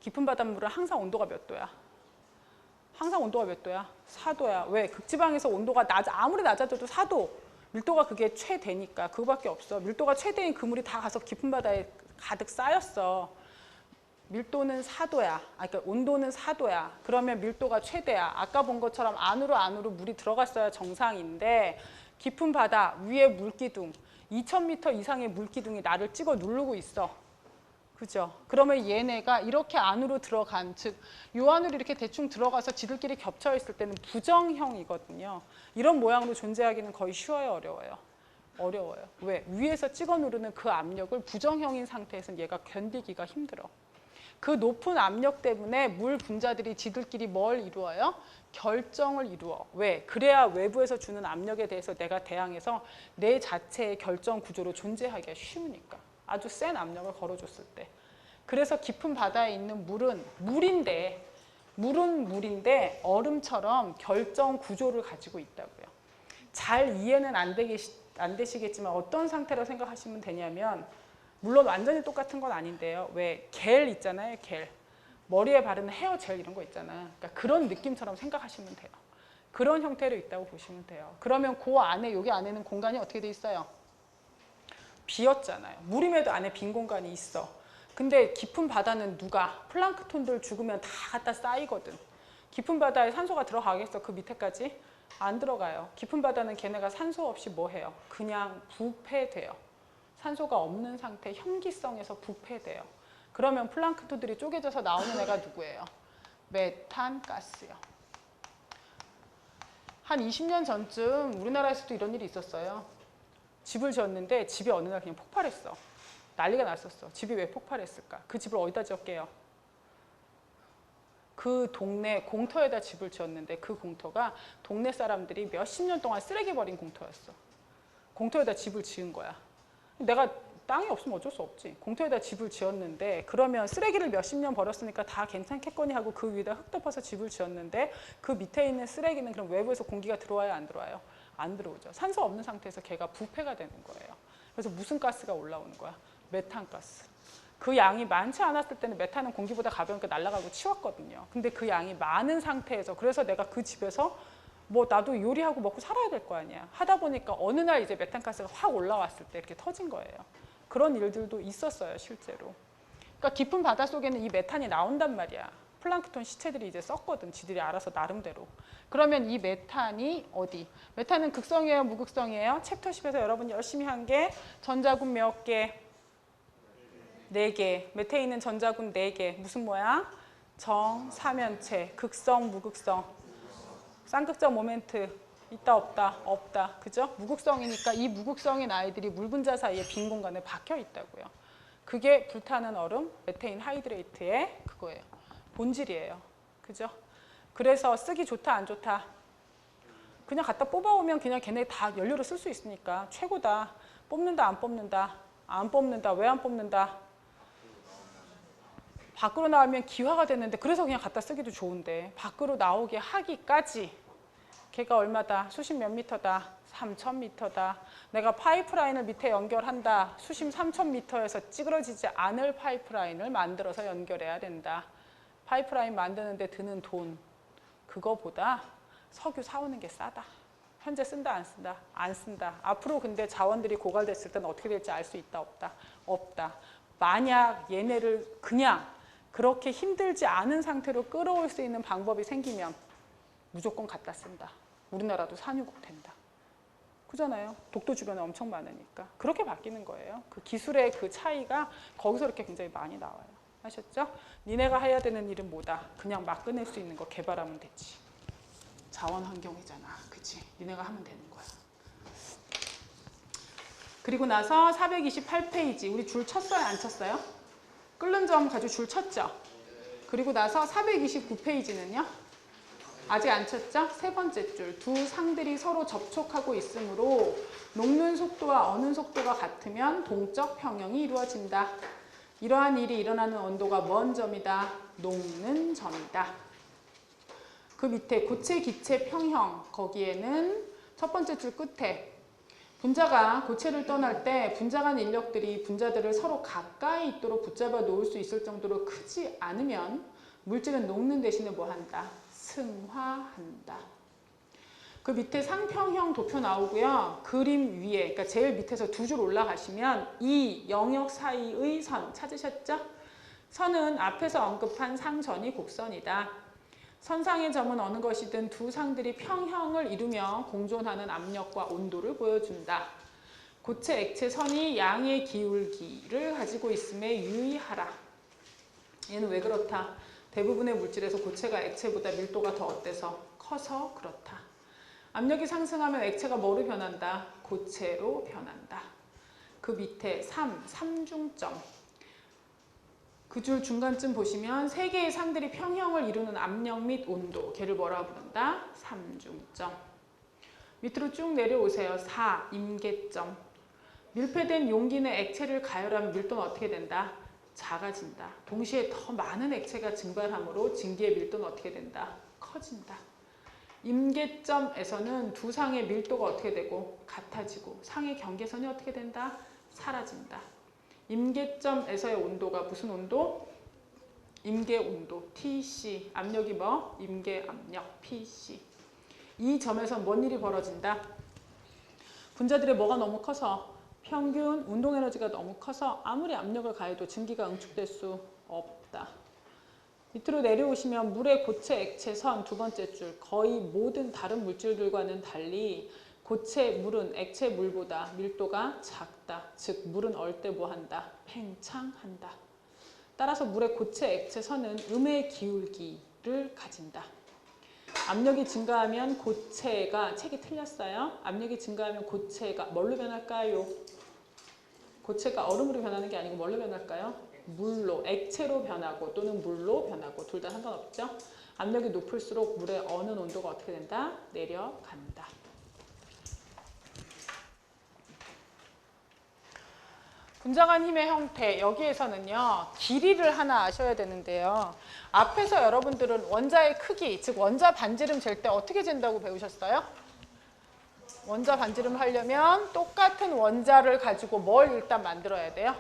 깊은 바닷물은 항상 온도가 몇 도야? 항상 온도가 몇 도야? 4도야. 왜? 극지방에서 온도가 아무리 낮아져도 4도. 밀도가 그게 최대니까 그거밖에 없어. 밀도가 최대인 그 물이 다 가서 깊은 바다에 가득 쌓였어. 밀도는 4도야. 그러니까 온도는 4도야. 그러면 밀도가 최대야. 아까 본 것처럼 안으로 물이 들어갔어야 정상인데 깊은 바다 위에 물기둥 2000m 이상의 물기둥이 나를 찍어 누르고 있어. 그죠? 그러면 얘네가 이렇게 안으로 들어간, 즉 요 안으로 이렇게 대충 들어가서 지들끼리 겹쳐 있을 때는 부정형이거든요. 이런 모양으로 존재하기는 거의 쉬워요, 어려워요? 어려워요. 왜? 위에서 찍어 누르는 그 압력을 부정형인 상태에서는 얘가 견디기가 힘들어. 그 높은 압력 때문에 물 분자들이 지들끼리 뭘 이루어요? 결정을 이루어. 왜? 그래야 외부에서 주는 압력에 대해서 내가 대항해서 내 자체의 결정 구조로 존재하기가 쉬우니까. 아주 센 압력을 걸어줬을 때. 그래서 깊은 바다에 있는 물은 물인데 얼음처럼 결정 구조를 가지고 있다고요. 잘 이해는 안 되시겠지만 어떤 상태로 생각하시면 되냐면 물론 완전히 똑같은 건 아닌데요. 왜? 겔 있잖아요. 겔. 머리에 바르는 헤어 젤 이런 거 있잖아. 그러니까 그런 느낌처럼 생각하시면 돼요. 그런 형태로 있다고 보시면 돼요. 그러면 그 안에, 여기 안에는 공간이 어떻게 돼 있어요? 비었잖아요. 물임에도 안에 빈 공간이 있어. 근데 깊은 바다는 누가? 플랑크톤들 죽으면 다 갖다 쌓이거든. 깊은 바다에 산소가 들어가겠어? 그 밑에까지? 안 들어가요. 깊은 바다는 걔네가 산소 없이 뭐 해요? 그냥 부패돼요. 산소가 없는 상태, 현기성에서 부패돼요. 그러면 플랑크톤들이 쪼개져서 나오는 애가 누구예요? 메탄가스요. 한 20년 전쯤 우리나라에서도 이런 일이 있었어요. 집을 지었는데 집이 어느 날 그냥 폭발했어. 난리가 났었어. 집이 왜 폭발했을까? 그 집을 어디다 지었게요? 그 동네 공터에다 집을 지었는데 그 공터가 동네 사람들이 몇십 년 동안 쓰레기 버린 공터였어. 공터에다 집을 지은 거야. 내가 땅이 없으면 어쩔 수 없지. 공터에다 집을 지었는데 그러면 쓰레기를 몇십 년 버렸으니까 다 괜찮겠거니 하고 그 위에다 흙 덮어서 집을 지었는데 그 밑에 있는 쓰레기는 그럼 외부에서 공기가 들어와요? 안 들어와요? 안 들어오죠. 산소 없는 상태에서 걔가 부패가 되는 거예요. 그래서 무슨 가스가 올라오는 거야? 메탄가스. 그 양이 많지 않았을 때는 메탄은 공기보다 가벼우니까 날아가고 치웠거든요. 근데 그 양이 많은 상태에서 그래서 내가 그 집에서 뭐 나도 요리하고 먹고 살아야 될 거 아니야. 하다 보니까 어느 날 이제 메탄가스가 확 올라왔을 때 이렇게 터진 거예요. 그런 일들도 있었어요, 실제로. 그러니까 깊은 바다 속에는 이 메탄이 나온단 말이야. 플랑크톤 시체들이 이제 썼거든. 지들이 알아서 나름대로. 그러면 이 메탄이 어디? 메탄은 극성이에요, 무극성이에요? 챕터 10에서 여러분 열심히 한 게 전자군 몇 개? 4개. 메테인은 전자군 4개. 무슨 모양? 정사면체. 극성, 무극성. 쌍극적 모멘트. 있다, 없다? 없다. 그죠? 무극성이니까 이 무극성인 아이들이 물 분자 사이에 빈 공간에 박혀 있다고요. 그게 불타는 얼음, 메테인 하이드레이트의 그거예요. 본질이에요. 그죠? 그래서 쓰기 좋다, 안 좋다? 그냥 갖다 뽑아오면 그냥 걔네 다 연료로 쓸 수 있으니까 최고다. 뽑는다, 안 뽑는다? 안 뽑는다. 왜 안 뽑는다? 밖으로 나오면 기화가 되는데 그래서 그냥 갖다 쓰기도 좋은데 밖으로 나오게 하기까지 걔가 얼마다? 수심 몇 미터다? 3000m다. 내가 파이프라인을 밑에 연결한다. 수심 3000m에서 찌그러지지 않을 파이프라인을 만들어서 연결해야 된다. 파이프라인 만드는데 드는 돈 그거보다 석유 사오는 게 싸다. 현재 쓴다 안 쓴다? 안 쓴다. 앞으로 근데 자원들이 고갈됐을 때는 어떻게 될지 알 수 있다 없다? 없다. 만약 얘네를 그냥 그렇게 힘들지 않은 상태로 끌어올 수 있는 방법이 생기면 무조건 갖다 쓴다. 우리나라도 산유국 된다. 그잖아요. 독도 주변에 엄청 많으니까. 그렇게 바뀌는 거예요. 그 기술의 그 차이가 거기서 이렇게 굉장히 많이 나와요. 아셨죠? 니네가 해야 되는 일은 뭐다? 그냥 막 꺼낼 수 있는 거 개발하면 되지. 자원 환경이잖아. 그치? 니네가 하면 되는 거야. 그리고 나서 428페이지. 우리 줄 쳤어요? 안 쳤어요? 끓는 점 가지고 줄 쳤죠? 그리고 나서 429페이지는요? 아직 안 쳤죠? 세 번째 줄. 두 상들이 서로 접촉하고 있으므로 녹는 속도와 어는 속도가 같으면 동적 평형이 이루어진다. 이러한 일이 일어나는 온도가 먼 점이다. 녹는 점이다. 그 밑에 고체, 기체, 평형. 거기에는 첫 번째 줄 끝에 분자가 고체를 떠날 때 분자 간 인력들이 분자들을 서로 가까이 있도록 붙잡아 놓을 수 있을 정도로 크지 않으면 물질은 녹는 대신에 뭐 한다? 승화한다. 그 밑에 상평형 도표 나오고요. 그림 위에, 그러니까 제일 밑에서 두 줄 올라가시면 이 영역 사이의 선 찾으셨죠? 선은 앞에서 언급한 상전이 곡선이다. 선상의 점은 어느 것이든 두 상들이 평형을 이루며 공존하는 압력과 온도를 보여준다. 고체 액체 선이 양의 기울기를 가지고 있음에 유의하라. 얘는 왜 그렇다? 대부분의 물질에서 고체가 액체보다 밀도가 더 어때서? 커서 그렇다. 압력이 상승하면 액체가 뭐로 변한다? 고체로 변한다. 그 밑에 3중점. 그 줄 중간쯤 보시면 세 개의 상들이 평형을 이루는 압력 및 온도. 걔를 뭐라 부른다? 3중점. 밑으로 쭉 내려오세요. 4. 임계점. 밀폐된 용기 내 액체를 가열하면 밀도는 어떻게 된다? 작아진다. 동시에 더 많은 액체가 증발하므로 증기의 밀도는 어떻게 된다? 커진다. 임계점에서는 두 상의 밀도가 어떻게 되고? 같아지고 상의 경계선이 어떻게 된다? 사라진다. 임계점에서의 온도가 무슨 온도? 임계온도 TC. 압력이 뭐? 임계압력 PC. 이 점에서 뭔 일이 벌어진다? 분자들의 뭐가 너무 커서? 평균 운동에너지가 너무 커서 아무리 압력을 가해도 증기가 응축될 수 없다. 밑으로 내려오시면 물의 고체 액체 선 두 번째 줄. 거의 모든 다른 물질들과는 달리 고체 물은 액체 물보다 밀도가 작다. 즉 물은 얼때 뭐한다? 팽창한다. 따라서 물의 고체 액체 선은 음의 기울기를 가진다. 압력이 증가하면 고체가, 책이 틀렸어요. 압력이 증가하면 고체가 뭘로 변할까요? 고체가 얼음으로 변하는 게 아니고 뭘로 변할까요? 물로, 액체로 변하고 또는 물로 변하고 둘 다 상관없죠. 압력이 높을수록 물의 어느 온도가 어떻게 된다? 내려간다. 분자 간 힘의 형태, 여기에서는요. 길이를 하나 아셔야 되는데요. 앞에서 여러분들은 원자의 크기, 즉 원자 반지름 잴 때 어떻게 잰다고 배우셨어요? 원자 반지름 하려면 똑같은 원자를 가지고 뭘 일단 만들어야 돼요?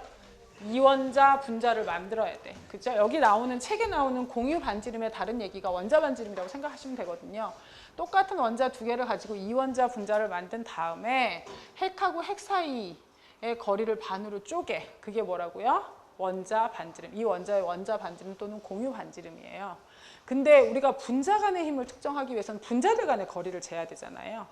이원자 분자를 만들어야 돼. 그죠? 여기 나오는, 책에 나오는 공유 반지름의 다른 얘기가 원자 반지름이라고 생각하시면 되거든요. 똑같은 원자 두 개를 가지고 이원자 분자를 만든 다음에 핵하고 핵 사이의 거리를 반으로 쪼개. 그게 뭐라고요? 원자 반지름. 이 원자의 원자 반지름 또는 공유 반지름이에요. 근데 우리가 분자 간의 힘을 측정하기 위해서는 분자들 간의 거리를 재야 되잖아요.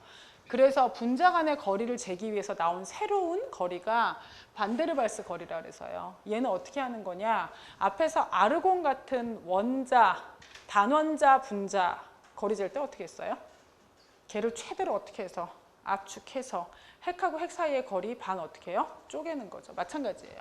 그래서 분자 간의 거리를 재기 위해서 나온 새로운 거리가 반데르발스 거리라 그래서요. 얘는 어떻게 하는 거냐? 앞에서 아르곤 같은 원자, 단원자 분자 거리 잴 때 어떻게 했어요? 걔를 최대로 어떻게 해서? 압축해서 핵하고 핵 사이의 거리 반 어떻게 해요? 쪼개는 거죠. 마찬가지예요.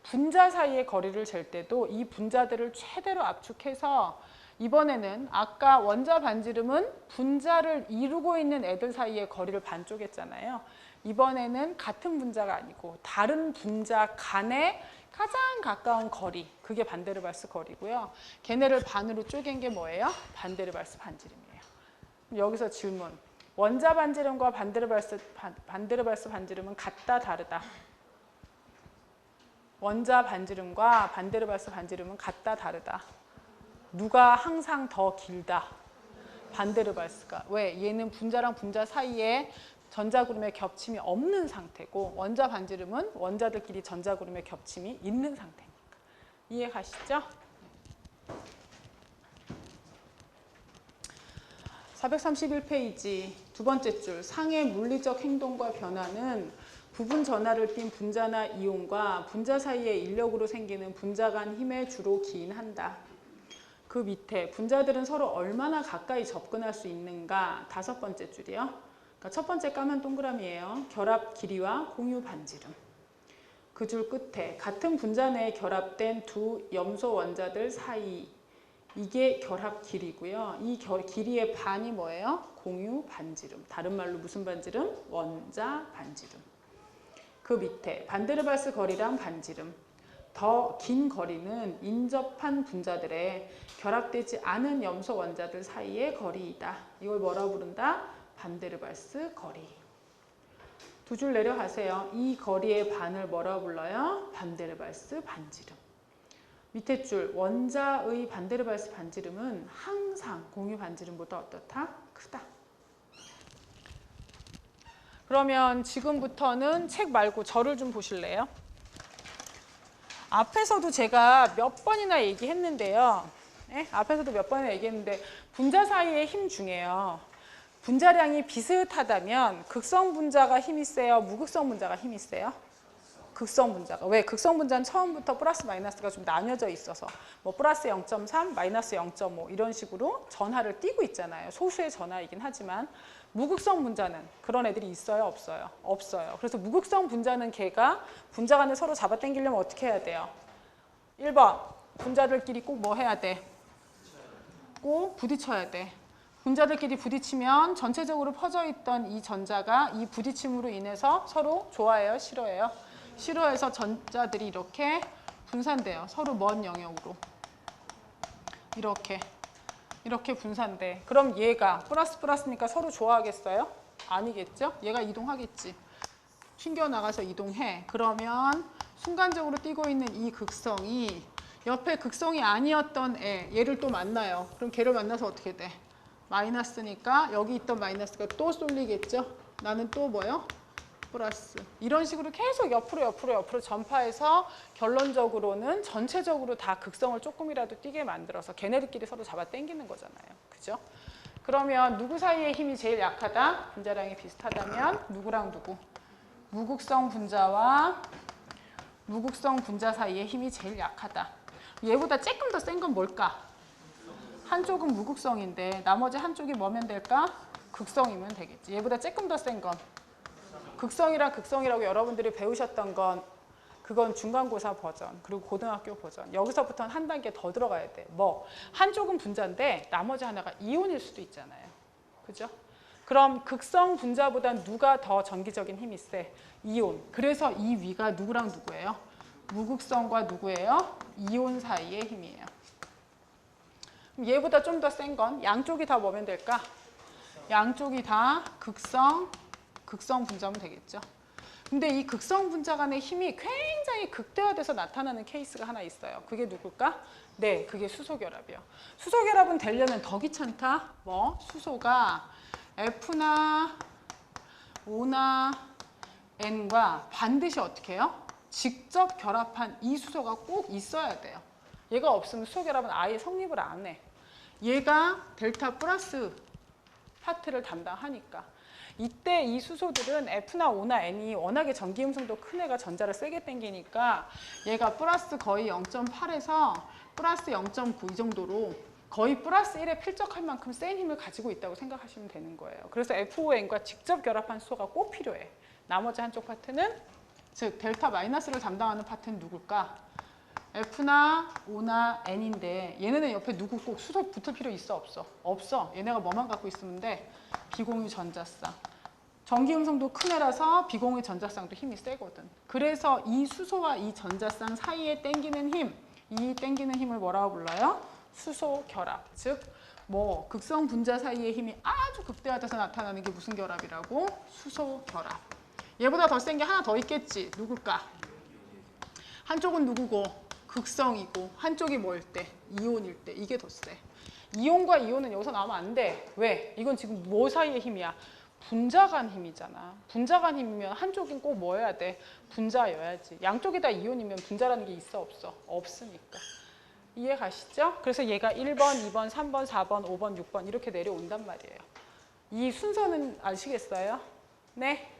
분자 사이의 거리를 잴 때도 이 분자들을 최대로 압축해서 이번에는 아까 원자 반지름은 분자를 이루고 있는 애들 사이의 거리를 반 쪼갰잖아요. 이번에는 같은 분자가 아니고 다른 분자 간의 가장 가까운 거리, 그게 반데르발스 거리고요. 걔네를 반으로 쪼갠 게 뭐예요? 반데르발스 반지름이에요. 여기서 질문. 원자 반지름과 반데르발스 반지름은 같다, 다르다? 원자 반지름과 반데르발스 반지름은 같다, 다르다? 누가 항상 더 길다? 반데르발스가. 왜? 얘는 분자랑 분자 사이에 전자구름의 겹침이 없는 상태고 원자 반지름은 원자들끼리 전자구름의 겹침이 있는 상태니까. 이해 가시죠? 431페이지 두 번째 줄. 상의 물리적 행동과 변화는 부분 전하를 띤 분자나 이온과 분자 사이의 인력으로 생기는 분자 간 힘에 주로 기인한다. 그 밑에 분자들은 서로 얼마나 가까이 접근할 수 있는가? 다섯 번째 줄이요. 그러니까 첫 번째 까만 동그라미예요. 결합 길이와 공유 반지름. 그 줄 끝에 같은 분자 내에 결합된 두 염소 원자들 사이, 이게 결합 길이고요. 이 길이의 반이 뭐예요? 공유 반지름. 다른 말로 무슨 반지름? 원자 반지름. 그 밑에 반데르발스 거리랑 반지름. 더 긴 거리는 인접한 분자들의 결합되지 않은 염소 원자들 사이의 거리이다. 이걸 뭐라 부른다? 반데르발스 거리. 두 줄 내려가세요. 이 거리의 반을 뭐라 불러요? 반데르발스 반지름. 밑에 줄 원자의 반데르발스 반지름은 항상 공유 반지름보다 어떻다? 크다. 그러면 지금부터는 책 말고 저를 좀 보실래요? 앞에서도 제가 몇 번이나 얘기했는데요. 네? 앞에서도 몇 번이나 얘기했는데 분자 사이의 힘 중에요. 분자량이 비슷하다면 극성 분자가 힘이 세요? 무극성 분자가 힘이 세요? 극성 분자가. 왜? 극성 분자는 처음부터 플러스 마이너스가 좀 나뉘어져 있어서 뭐 플러스 0.3, 마이너스 0.5 이런 식으로 전하를 띄고 있잖아요. 소수의 전하이긴 하지만 무극성 분자는 그런 애들이 있어요? 없어요? 없어요. 그래서 무극성 분자는 걔가 분자 간에 서로 잡아당기려면 어떻게 해야 돼요? 1번 분자들끼리 꼭 뭐 해야 돼? 꼭 부딪혀야 돼. 분자들끼리 부딪히면 전체적으로 퍼져 있던 이 전자가 이 부딪힘으로 인해서 서로 좋아해요? 싫어해요? 싫어해서 전자들이 이렇게 분산돼요. 서로 먼 영역으로. 이렇게 분산돼. 그럼 얘가 플러스 플러스니까 서로 좋아하겠어요? 아니겠죠? 얘가 이동하겠지. 튕겨나가서 이동해. 그러면 순간적으로 띄고 있는 이 극성이 옆에 극성이 아니었던 얘를 또 만나요. 그럼 걔를 만나서 어떻게 돼? 마이너스니까 여기 있던 마이너스가 또 쏠리겠죠? 나는 또 뭐요? 플러스. 이런 식으로 계속 옆으로 전파해서 결론적으로는 전체적으로 다 극성을 조금이라도 띄게 만들어서 걔네들끼리 서로 잡아 당기는 거잖아요. 그죠? 그러면 누구 사이의 힘이 제일 약하다? 분자량이 비슷하다면 누구랑 누구? 무극성 분자와 무극성 분자 사이의 힘이 제일 약하다. 얘보다 조금 더 센 건 뭘까? 한쪽은 무극성인데 나머지 한쪽이 뭐면 될까? 극성이면 되겠지. 얘보다 조금 더 센 건 극성이랑 극성이라고 여러분들이 배우셨던 건 그건 중간고사 버전 그리고 고등학교 버전. 여기서부터는 한 단계 더 들어가야 돼. 뭐 한쪽은 분자인데 나머지 하나가 이온일 수도 있잖아요. 그죠? 그럼 극성 분자보다 누가 더 전기적인 힘이 세? 이온. 그래서 이 위가 누구랑 누구예요? 무극성과 누구예요? 이온 사이의 힘이에요. 그럼 얘보다 좀 더 센 건 양쪽이 다 뭐면 될까? 양쪽이 다 극성 분자면 되겠죠. 근데 이 극성 분자 간의 힘이 굉장히 극대화돼서 나타나는 케이스가 하나 있어요. 그게 누굴까? 네, 그게 수소결합이요. 수소결합은 되려면 더 귀찮다. 뭐? 수소가 F나 O나 N과 반드시 어떻게 해요? 직접 결합한 이 수소가 꼭 있어야 돼요. 얘가 없으면 수소결합은 아예 성립을 안 해. 얘가 델타 플러스 파트를 담당하니까. 이때 이 수소들은 F나 O나 N이 워낙에 전기음성도 큰 애가 전자를 세게 당기니까 얘가 플러스 거의 0.8에서 플러스 0.9 이 정도로 거의 플러스 1에 필적할 만큼 센 힘을 가지고 있다고 생각하시면 되는 거예요. 그래서 FON과 직접 결합한 수소가 꼭 필요해. 나머지 한쪽 파트는 즉 델타 마이너스를 담당하는 파트는 누굴까? F나 O나 N인데 얘네는 옆에 누구 꼭 수소 붙을 필요 있어? 없어? 없어. 얘네가 뭐만 갖고 있으면 돼? 비공유 전자쌍. 전기음성도 큰 애라서 비공유 전자쌍도 힘이 세거든. 그래서 이 수소와 이 전자쌍 사이에 당기는 힘, 이 당기는 힘을 뭐라고 불러요? 수소 결합. 즉, 뭐 극성 분자 사이의 힘이 아주 극대화돼서 나타나는 게 무슨 결합이라고? 수소 결합. 얘보다 더 센 게 하나 더 있겠지. 누굴까? 한쪽은 누구고? 극성이고 한쪽이 뭐일 때? 이온일 때. 이게 더 세. 이온과 이온은 여기서 나오면 안 돼. 왜? 이건 지금 뭐 사이의 힘이야? 분자 간 힘이잖아. 분자 간 힘이면 한쪽은 꼭 뭐 해야 돼? 분자여야지. 양쪽이 다 이온이면 분자라는 게 있어? 없어? 없으니까. 이해 가시죠? 그래서 얘가 1번, 2번, 3번, 4번, 5번, 6번 이렇게 내려온단 말이에요. 이 순서는 아시겠어요? 네?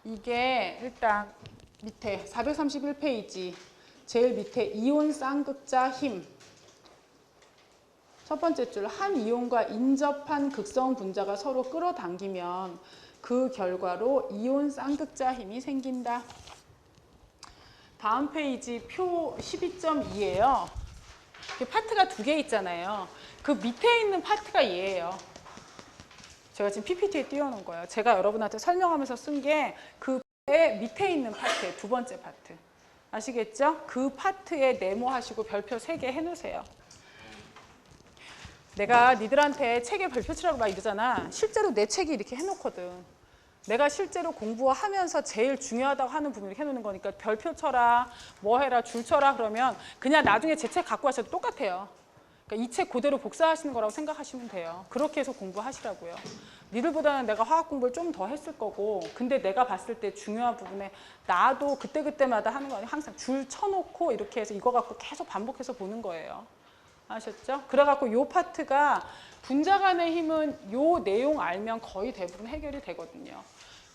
이게 일단 밑에 431페이지 제일 밑에 이온 쌍극자 힘 첫 번째 줄 한 이온과 인접한 극성 분자가 서로 끌어당기면 그 결과로 이온 쌍극자 힘이 생긴다. 다음 페이지 표 12.2예요. 파트가 두 개 있잖아요. 그 밑에 있는 파트가 얘예요. 제가 지금 PPT에 띄워놓은 거예요. 제가 여러분한테 설명하면서 쓴 게 그 밑에 있는 파트예요. 두 번째 파트. 아시겠죠? 그 파트에 네모하시고 별표 3개 해놓으세요. 내가 니들한테 책에 별표 치라고 막 이러잖아. 실제로 내 책이 이렇게 해놓거든. 내가 실제로 공부하면서 제일 중요하다고 하는 부분을 이렇게 해놓는 거니까 별표 쳐라, 뭐 해라, 줄 쳐라 그러면 그냥 나중에 제 책 갖고 와셔도 똑같아요. 그러니까 이 책 그대로 복사하시는 거라고 생각하시면 돼요. 그렇게 해서 공부하시라고요. 니들보다는 내가 화학 공부를 좀 더 했을 거고, 근데 내가 봤을 때 중요한 부분에 나도 그때그때마다 하는 거 아니에요. 항상 줄 쳐놓고 이렇게 해서 이거 갖고 계속 반복해서 보는 거예요. 아셨죠? 그래갖고 요 파트가 분자 간의 힘은 요 내용 알면 거의 대부분 해결이 되거든요.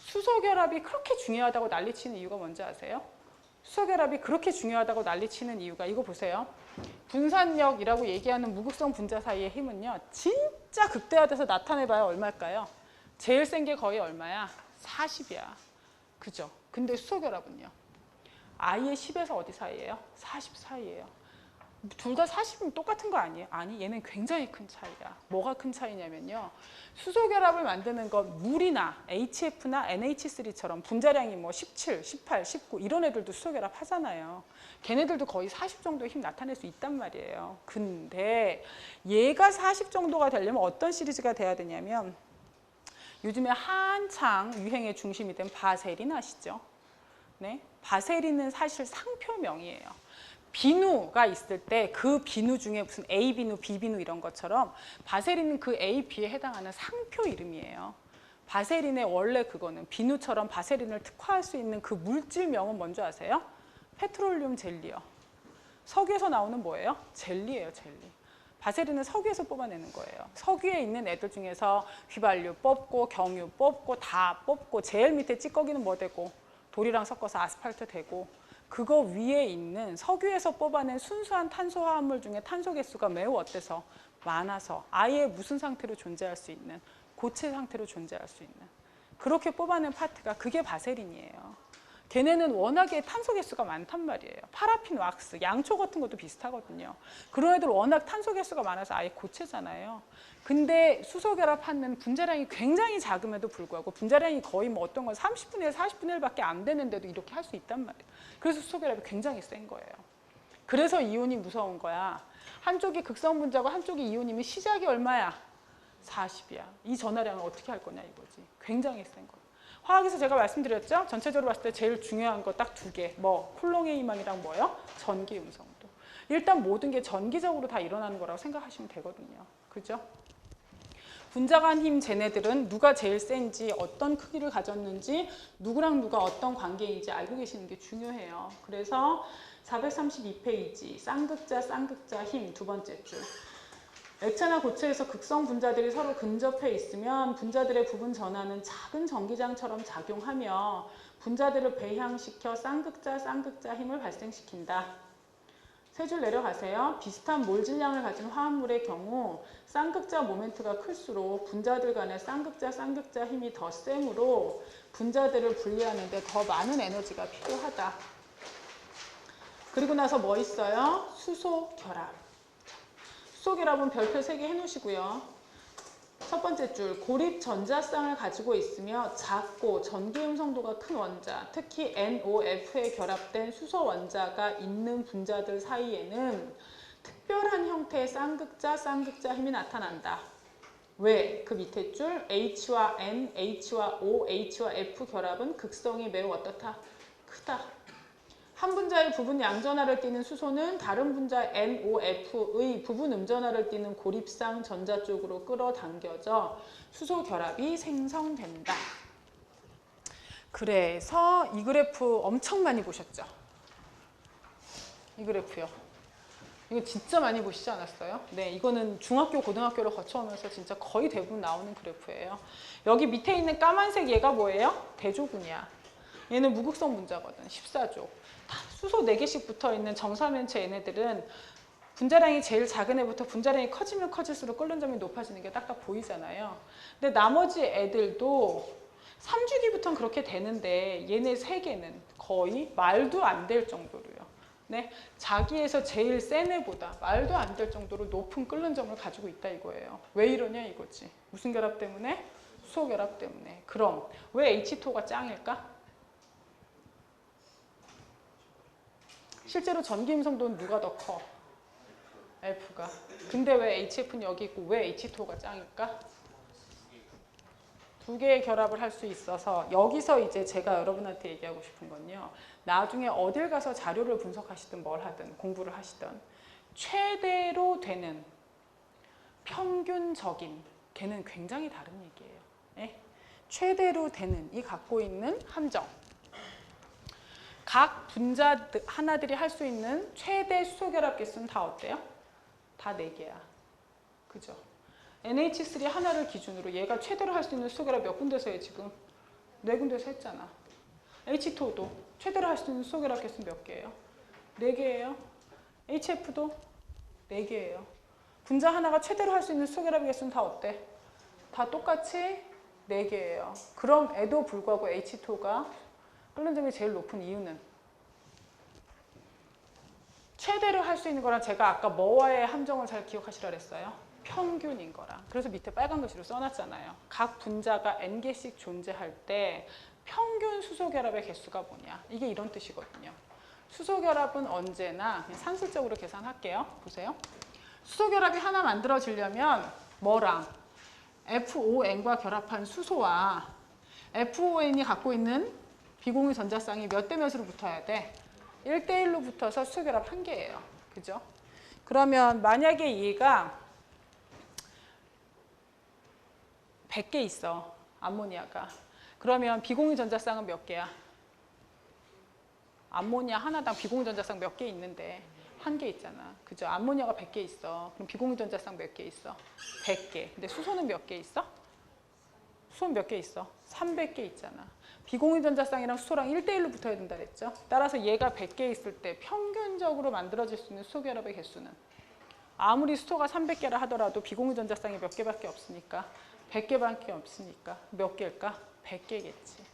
수소결합이 그렇게 중요하다고 난리치는 이유가 뭔지 아세요? 수소결합이 그렇게 중요하다고 난리치는 이유가 이거 보세요. 분산력이라고 얘기하는 무극성 분자 사이의 힘은요. 진짜 극대화돼서 나타내봐야 얼마일까요? 제일 센 게 거의 얼마야? 40이야. 그죠? 근데 수소결합은요. I의 10에서 어디 사이예요? 40 사이예요. 둘 다 40이면 똑같은 거 아니에요? 아니, 얘는 굉장히 큰 차이야. 뭐가 큰 차이냐면요. 수소결합을 만드는 건 물이나 HF나 NH3처럼 분자량이 뭐 17, 18, 19 이런 애들도 수소결합 하잖아요. 걔네들도 거의 40 정도의 힘 나타낼 수 있단 말이에요. 근데 얘가 40 정도가 되려면 어떤 시리즈가 돼야 되냐면 요즘에 한창 유행의 중심이 된 바세린 아시죠? 네? 바세린은 사실 상표명이에요. 비누가 있을 때 그 비누 중에 무슨 A 비누, B 비누 이런 것처럼 바세린은 그 A, B에 해당하는 상표 이름이에요. 바세린의 원래 그거는 비누처럼 바세린을 특화할 수 있는 그 물질명은 뭔지 아세요? 페트롤륨 젤리요. 석유에서 나오는 뭐예요? 젤리예요, 젤리. 바세린은 석유에서 뽑아내는 거예요. 석유에 있는 애들 중에서 휘발유 뽑고 경유 뽑고 다 뽑고 제일 밑에 찌꺼기는 뭐 되고 돌이랑 섞어서 아스팔트 되고 그거 위에 있는 석유에서 뽑아낸 순수한 탄소화합물 중에 탄소 개수가 매우 어때서 많아서 아예 무슨 상태로 존재할 수 있는 고체 상태로 존재할 수 있는 그렇게 뽑아낸 파트가 그게 바세린이에요. 걔네는 워낙에 탄소 개수가 많단 말이에요. 파라핀 왁스, 양초 같은 것도 비슷하거든요. 그런 애들 워낙 탄소 개수가 많아서 아예 고체잖아요. 근데 수소결합하는 분자량이 굉장히 작음에도 불구하고 분자량이 거의 뭐 어떤 건 30분의 1, 40분의 1밖에 안 되는데도 이렇게 할 수 있단 말이에요. 그래서 수소결합이 굉장히 센 거예요. 그래서 이온이 무서운 거야. 한쪽이 극성 분자고 한쪽이 이온이면 시작이 얼마야? 40이야. 이 전하량을 어떻게 할 거냐 이거지. 굉장히 센 거예요. 화학에서 제가 말씀드렸죠? 전체적으로 봤을 때 제일 중요한 거 딱 두 개. 뭐 쿨롱의 희망이랑 뭐요? 전기 음성도. 일단 모든 게 전기적으로 다 일어나는 거라고 생각하시면 되거든요. 그죠? 분자 간 힘 쟤네들은 누가 제일 센지 어떤 크기를 가졌는지 누구랑 누가 어떤 관계인지 알고 계시는 게 중요해요. 그래서 432페이지 쌍극자 힘 두 번째 줄. 액체나 고체에서 극성 분자들이 서로 근접해 있으면 분자들의 부분 전하는 작은 전기장처럼 작용하며 분자들을 배향시켜 쌍극자 힘을 발생시킨다. 세 줄 내려가세요. 비슷한 몰 질량을 가진 화합물의 경우 쌍극자 모멘트가 클수록 분자들 간의 쌍극자 힘이 더 세므로 분자들을 분리하는 데 더 많은 에너지가 필요하다. 그리고 나서 뭐 있어요? 수소 결합. 수소 결합은 별표 3개 해놓으시고요. 첫 번째 줄, 고립 전자쌍을 가지고 있으며 작고 전기 음성도가 큰 원자, 특히 NOF에 결합된 수소 원자가 있는 분자들 사이에는 특별한 형태의 쌍극자 힘이 나타난다. 왜? 그 밑에 줄, H와 N, H와 O, H와 F 결합은 극성이 매우 어떻다? 크다. 한 분자의 부분 양전하를 띠는 수소는 다른 분자 NOF의 부분 음전하를 띠는 고립쌍 전자 쪽으로 끌어당겨져 수소 결합이 생성된다. 그래서 이 그래프 엄청 많이 보셨죠? 이 그래프요. 이거 진짜 많이 보시지 않았어요? 네, 이거는 중학교, 고등학교를 거쳐오면서 진짜 거의 대부분 나오는 그래프예요. 여기 밑에 있는 까만색 얘가 뭐예요? 대조군이야. 얘는 무극성 분자거든. 14조. 수소 4개씩 붙어있는 정사면체 얘네들은 분자량이 제일 작은 애부터 분자량이 커지면 커질수록 끓는 점이 높아지는 게 딱딱 보이잖아요. 근데 나머지 애들도 3주기부터는 그렇게 되는데 얘네 3개는 거의 말도 안 될 정도로요. 네, 자기에서 제일 센 애보다 말도 안 될 정도로 높은 끓는 점을 가지고 있다 이거예요. 왜 이러냐 이거지. 무슨 결합 때문에? 수소 결합 때문에. 그럼 왜 H2O가 짱일까? 실제로 전기 음성도는 누가 더 커? F가. 근데 왜 HF는 여기 있고 왜 H2O가 짱일까? 두 개의 결합을 할 수 있어서 여기서 이제 제가 여러분한테 얘기하고 싶은 건요. 나중에 어딜 가서 자료를 분석하시든 뭘 하든 공부를 하시든 최대로 되는 평균적인, 걔는 굉장히 다른 얘기예요. 예? 최대로 되는 이 갖고 있는 함정. 각 분자 하나들이 할 수 있는 최대 수소결합 개수는 다 어때요? 다 4개야. 그죠? NH3 하나를 기준으로 얘가 최대로 할 수 있는 수소결합 몇 군데서 해 지금? 4군데서 했잖아. H2도 최대로 할 수 있는 수소결합 개수는 몇 개예요? 4개예요. HF도 4개예요. 분자 하나가 최대로 할 수 있는 수소결합 개수는 다 어때? 다 똑같이 4개예요. 그럼에도 불구하고 H2가 끓는 점이 제일 높은 이유는 최대로 할 수 있는 거랑 제가 아까 뭐와의 함정을 잘 기억하시라 그랬어요? 평균인 거랑. 그래서 밑에 빨간 글씨로 써놨잖아요. 각 분자가 N개씩 존재할 때 평균 수소결합의 개수가 뭐냐. 이게 이런 뜻이거든요. 수소결합은 언제나 그냥 산술적으로 계산할게요. 보세요. 수소결합이 하나 만들어지려면 뭐랑? FON과 결합한 수소와 FON이 갖고 있는 비공유 전자쌍이 몇 대 몇으로 붙어야 돼? 1대1로 붙어서 수소결합 1개예요. 그죠? 그러면 만약에 얘가 100개 있어. 암모니아가. 그러면 비공유 전자쌍은 몇 개야? 암모니아 하나당 비공유 전자쌍 몇 개 있는데 1개 있잖아. 그죠? 암모니아가 100개 있어. 그럼 비공유 전자쌍 몇 개 있어? 100개. 근데 수소는 몇 개 있어? 수소는 몇 개 있어? 300개 있잖아. 비공유 전자쌍이랑 수소랑 1대1로 붙어야 된다 그랬죠? 따라서 얘가 100개 있을 때 평균적으로 만들어질 수 있는 수소결합의 개수는 아무리 수소가 300개라 하더라도 비공유 전자쌍이 몇 개밖에 없으니까 100개밖에 없으니까 몇 개일까? 100개겠지.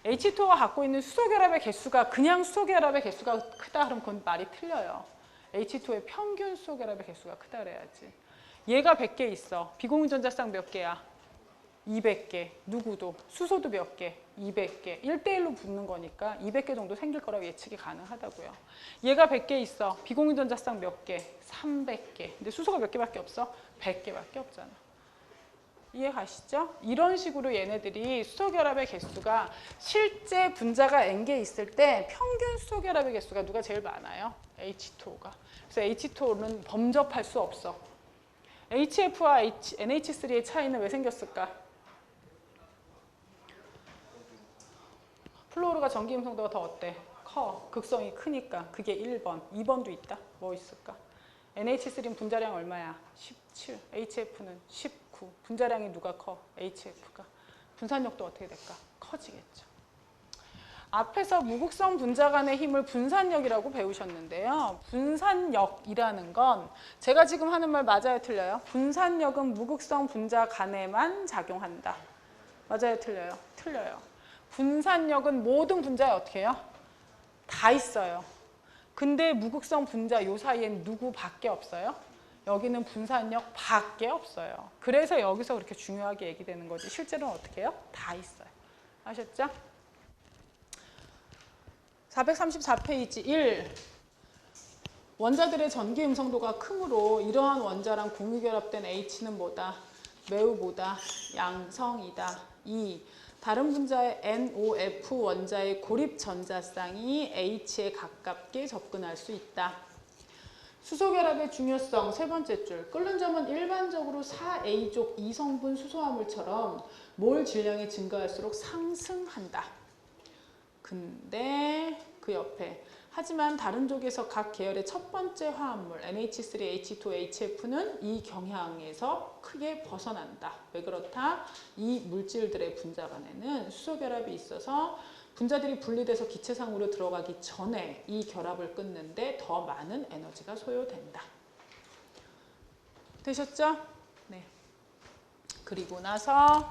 H2가 갖고 있는 수소결합의 개수가 그냥 수소결합의 개수가 크다 그러면 그건 말이 틀려요. H2의 평균 수소결합의 개수가 크다 그래야지. 얘가 100개 있어. 비공유 전자쌍 몇 개야? 200개. 누구도. 수소도 몇 개? 200개. 1대1로 붙는 거니까 200개 정도 생길 거라고 예측이 가능하다고요. 얘가 100개 있어. 비공유 전자쌍 몇 개? 300개. 근데 수소가 몇 개밖에 없어? 100개밖에 없잖아. 이해 가시죠? 이런 식으로 얘네들이 수소결합의 개수가 실제 분자가 N개 있을 때 평균 수소결합의 개수가 누가 제일 많아요? H2O가. 그래서 H2O는 범접할 수 없어. HF와 NH3의 차이는 왜 생겼을까? 플로르가 전기 음성도가 더 어때? 커. 극성이 크니까. 그게 1번. 2번도 있다. 뭐 있을까? NH3는 분자량 얼마야? 17. HF는 19. 분자량이 누가 커? HF가. 분산력도 어떻게 될까? 커지겠죠. 앞에서 무극성 분자 간의 힘을 분산력이라고 배우셨는데요. 분산력이라는 건 제가 지금 하는 말 맞아요? 틀려요? 분산력은 무극성 분자 간에만 작용한다. 맞아요? 틀려요? 틀려요. 분산력은 모든 분자에 어떻게 해요? 다 있어요. 근데 무극성 분자 요 사이엔 누구밖에 없어요? 여기는 분산력 밖에 없어요. 그래서 여기서 그렇게 중요하게 얘기되는 거지. 실제로는 어떻게 해요? 다 있어요. 아셨죠? 434페이지 1. 원자들의 전기 음성도가 크므로 이러한 원자랑 공유결합된 H는 뭐다? 매우 뭐다? 양성이다. 2. 다른 분자의 NOF 원자의 고립 전자쌍이 H에 가깝게 접근할 수 있다. 수소결합의 중요성 세 번째 줄. 끓는 점은 일반적으로 4A족 이성분 수소화물처럼 몰 질량이 증가할수록 상승한다. 근데 그 옆에 하지만 다른 쪽에서 각 계열의 첫 번째 화합물 NH3, H2, HF는 이 경향에서 크게 벗어난다. 왜 그렇다? 이 물질들의 분자 간에는 수소결합이 있어서 분자들이 분리돼서 기체상으로 들어가기 전에 이 결합을 끊는데 더 많은 에너지가 소요된다. 되셨죠? 네. 그리고 나서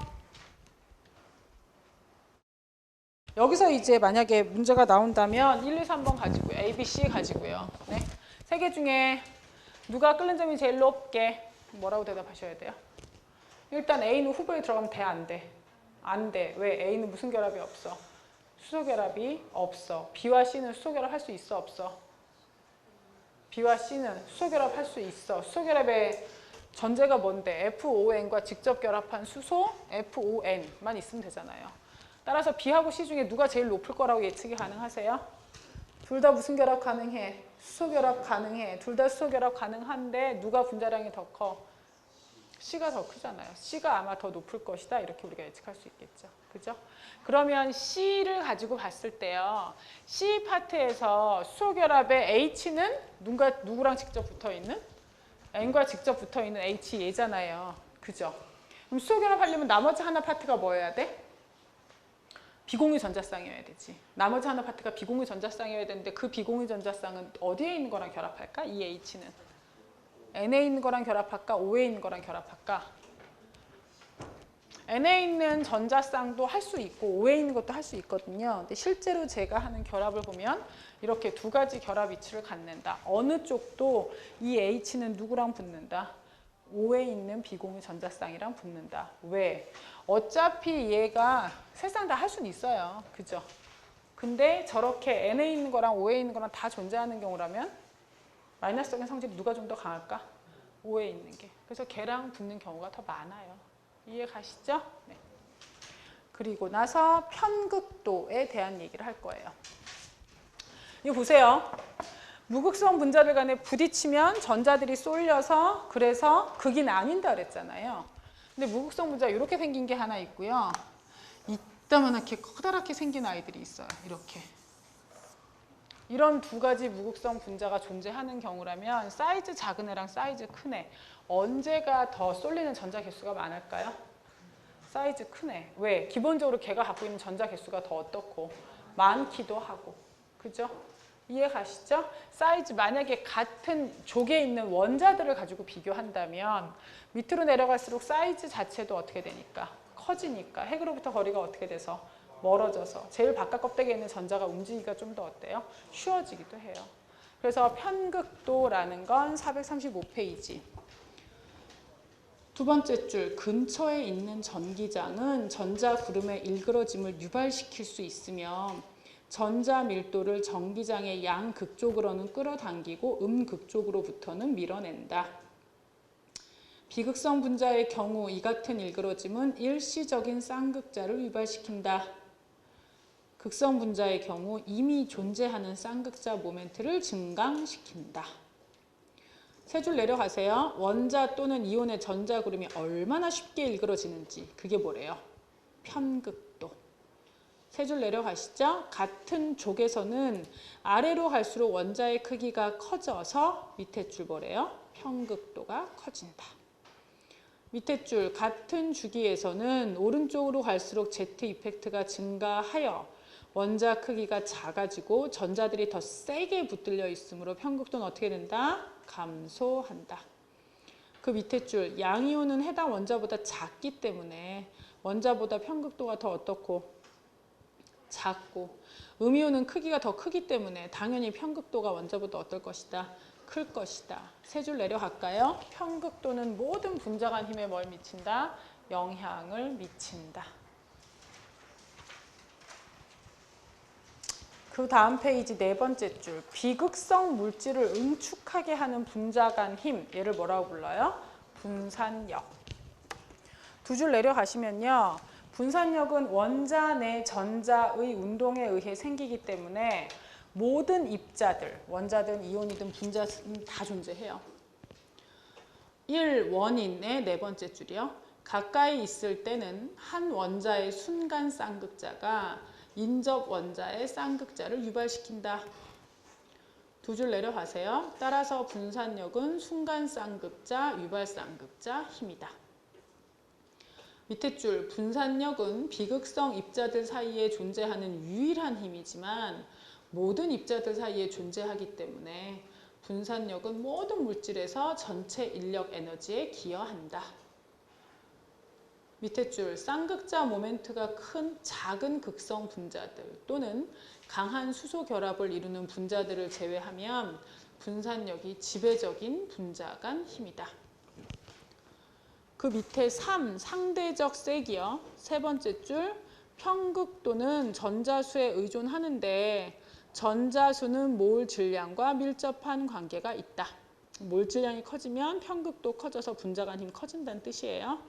여기서 이제 만약에 문제가 나온다면 1, 2, 3번 가지고요. A, B, C 가지고요. 네. 세 개 중에 누가 끓는 점이 제일 높게 뭐라고 대답하셔야 돼요? 일단 A는 후보에 들어가면 돼, 안 돼? 안 돼. 왜? A는 무슨 결합이 없어? 수소결합이 없어. B와 C는 수소결합 할 수 있어, 없어? B와 C는 수소결합 할 수 있어. 수소결합의 전제가 뭔데? FON과 직접 결합한 수소 FON만 있으면 되잖아요. 따라서 B하고 C 중에 누가 제일 높을 거라고 예측이 가능하세요? 둘 다 무슨 결합 가능해? 수소결합 가능해. 둘 다 수소결합 가능한데 누가 분자량이 더 커? C가 더 크잖아요. C가 아마 더 높을 것이다. 이렇게 우리가 예측할 수 있겠죠. 그죠? 그러면 C를 가지고 봤을 때요. C 파트에서 수소 결합의 H는 누구랑 직접 붙어 있는? N과 직접 붙어 있는 H 얘잖아요. 그죠? 그럼 수소 결합하려면 나머지 하나 파트가 뭐여야 돼? 비공유 전자쌍이어야 되지. 나머지 하나 파트가 비공유 전자쌍이어야 되는데 그 비공유 전자쌍은 어디에 있는 거랑 결합할까? 이 H는. N에 있는 거랑 결합할까? O에 있는 거랑 결합할까? N에 있는 전자쌍도 할 수 있고 O에 있는 것도 할 수 있거든요. 근데 실제로 제가 하는 결합을 보면 이렇게 두 가지 결합 위치를 갖는다. 어느 쪽도 이 H는 누구랑 붙는다? O에 있는 비공유 전자쌍이랑 붙는다. 왜? 어차피 얘가 세상 다 할 수는 있어요. 그죠? 근데 저렇게 N에 있는 거랑 O에 있는 거랑 다 존재하는 경우라면 마이너스적인 성질이 누가 좀 더 강할까? O에 있는 게. 그래서 걔랑 붙는 경우가 더 많아요. 이해 가시죠? 네. 그리고 나서 편극도에 대한 얘기를 할 거예요. 이거 보세요. 무극성 분자들 간에 부딪히면 전자들이 쏠려서 그래서 극이 나뉜다 그랬잖아요. 근데 무극성 분자 이렇게 생긴 게 하나 있고요. 이따만하게 커다랗게 생긴 아이들이 있어요. 이렇게. 이런 두 가지 무극성 분자가 존재하는 경우라면 사이즈 작은 애랑 사이즈 큰 애 언제가 더 쏠리는 전자 개수가 많을까요? 사이즈 큰 애. 왜? 기본적으로 걔가 갖고 있는 전자 개수가 더 어떻고 많기도 하고. 그죠? 이해 가시죠? 사이즈 만약에 같은 족에 있는 원자들을 가지고 비교한다면 밑으로 내려갈수록 사이즈 자체도 어떻게 되니까? 커지니까 핵으로부터 거리가 어떻게 돼서? 멀어져서 제일 바깥 껍데기에 있는 전자가 움직이기가 좀 더 어때요? 쉬워지기도 해요. 그래서 편극도라는 건 435페이지. 두 번째 줄, 근처에 있는 전기장은 전자 구름의 일그러짐을 유발시킬 수 있으며 전자 밀도를 전기장의 양극쪽으로는 끌어당기고 음극쪽으로부터는 밀어낸다. 비극성 분자의 경우 이 같은 일그러짐은 일시적인 쌍극자를 유발시킨다. 극성 분자의 경우 이미 존재하는 쌍극자 모멘트를 증강시킨다. 세 줄 내려가세요. 원자 또는 이온의 전자 구름이 얼마나 쉽게 일그러지는지 그게 뭐래요? 편극도. 세 줄 내려가시죠. 같은 족에서는 아래로 갈수록 원자의 크기가 커져서 밑에 줄 뭐래요? 편극도가 커진다. 밑에 줄 같은 주기에서는 오른쪽으로 갈수록 Z 이펙트가 증가하여 원자 크기가 작아지고 전자들이 더 세게 붙들려 있으므로 편극도는 어떻게 된다? 감소한다. 그 밑에 줄 양이온은 해당 원자보다 작기 때문에 원자보다 편극도가 더 어떻고? 작고 음이온은 크기가 더 크기 때문에 당연히 편극도가 원자보다 어떨 것이다? 클 것이다. 세 줄 내려갈까요? 편극도는 모든 분자 간 힘에 뭘 미친다? 영향을 미친다. 그 다음 페이지 네 번째 줄. 비극성 물질을 응축하게 하는 분자 간 힘. 얘를 뭐라고 불러요? 분산력. 두 줄 내려가시면요. 분산력은 원자 내 전자의 운동에 의해 생기기 때문에 모든 입자들, 원자든 이온이든 분자든 다 존재해요. 1. 원인의 네 번째 줄이요. 가까이 있을 때는 한 원자의 순간 쌍극자가 인접 원자의 쌍극자를 유발시킨다. 두 줄 내려가세요. 따라서 분산력은 순간 쌍극자, 유발 쌍극자 힘이다. 밑에 줄 분산력은 비극성 입자들 사이에 존재하는 유일한 힘이지만 모든 입자들 사이에 존재하기 때문에 분산력은 모든 물질에서 전체 인력 에너지에 기여한다. 밑에 줄 쌍극자 모멘트가 큰 작은 극성 분자들 또는 강한 수소 결합을 이루는 분자들을 제외하면 분산력이 지배적인 분자 간 힘이다. 그 밑에 3. 상대적 세기요. 세 번째 줄 편극도는 전자수에 의존하는데 전자수는 몰 질량과 밀접한 관계가 있다. 몰 질량이 커지면 편극도 커져서 분자 간 힘이 커진다는 뜻이에요.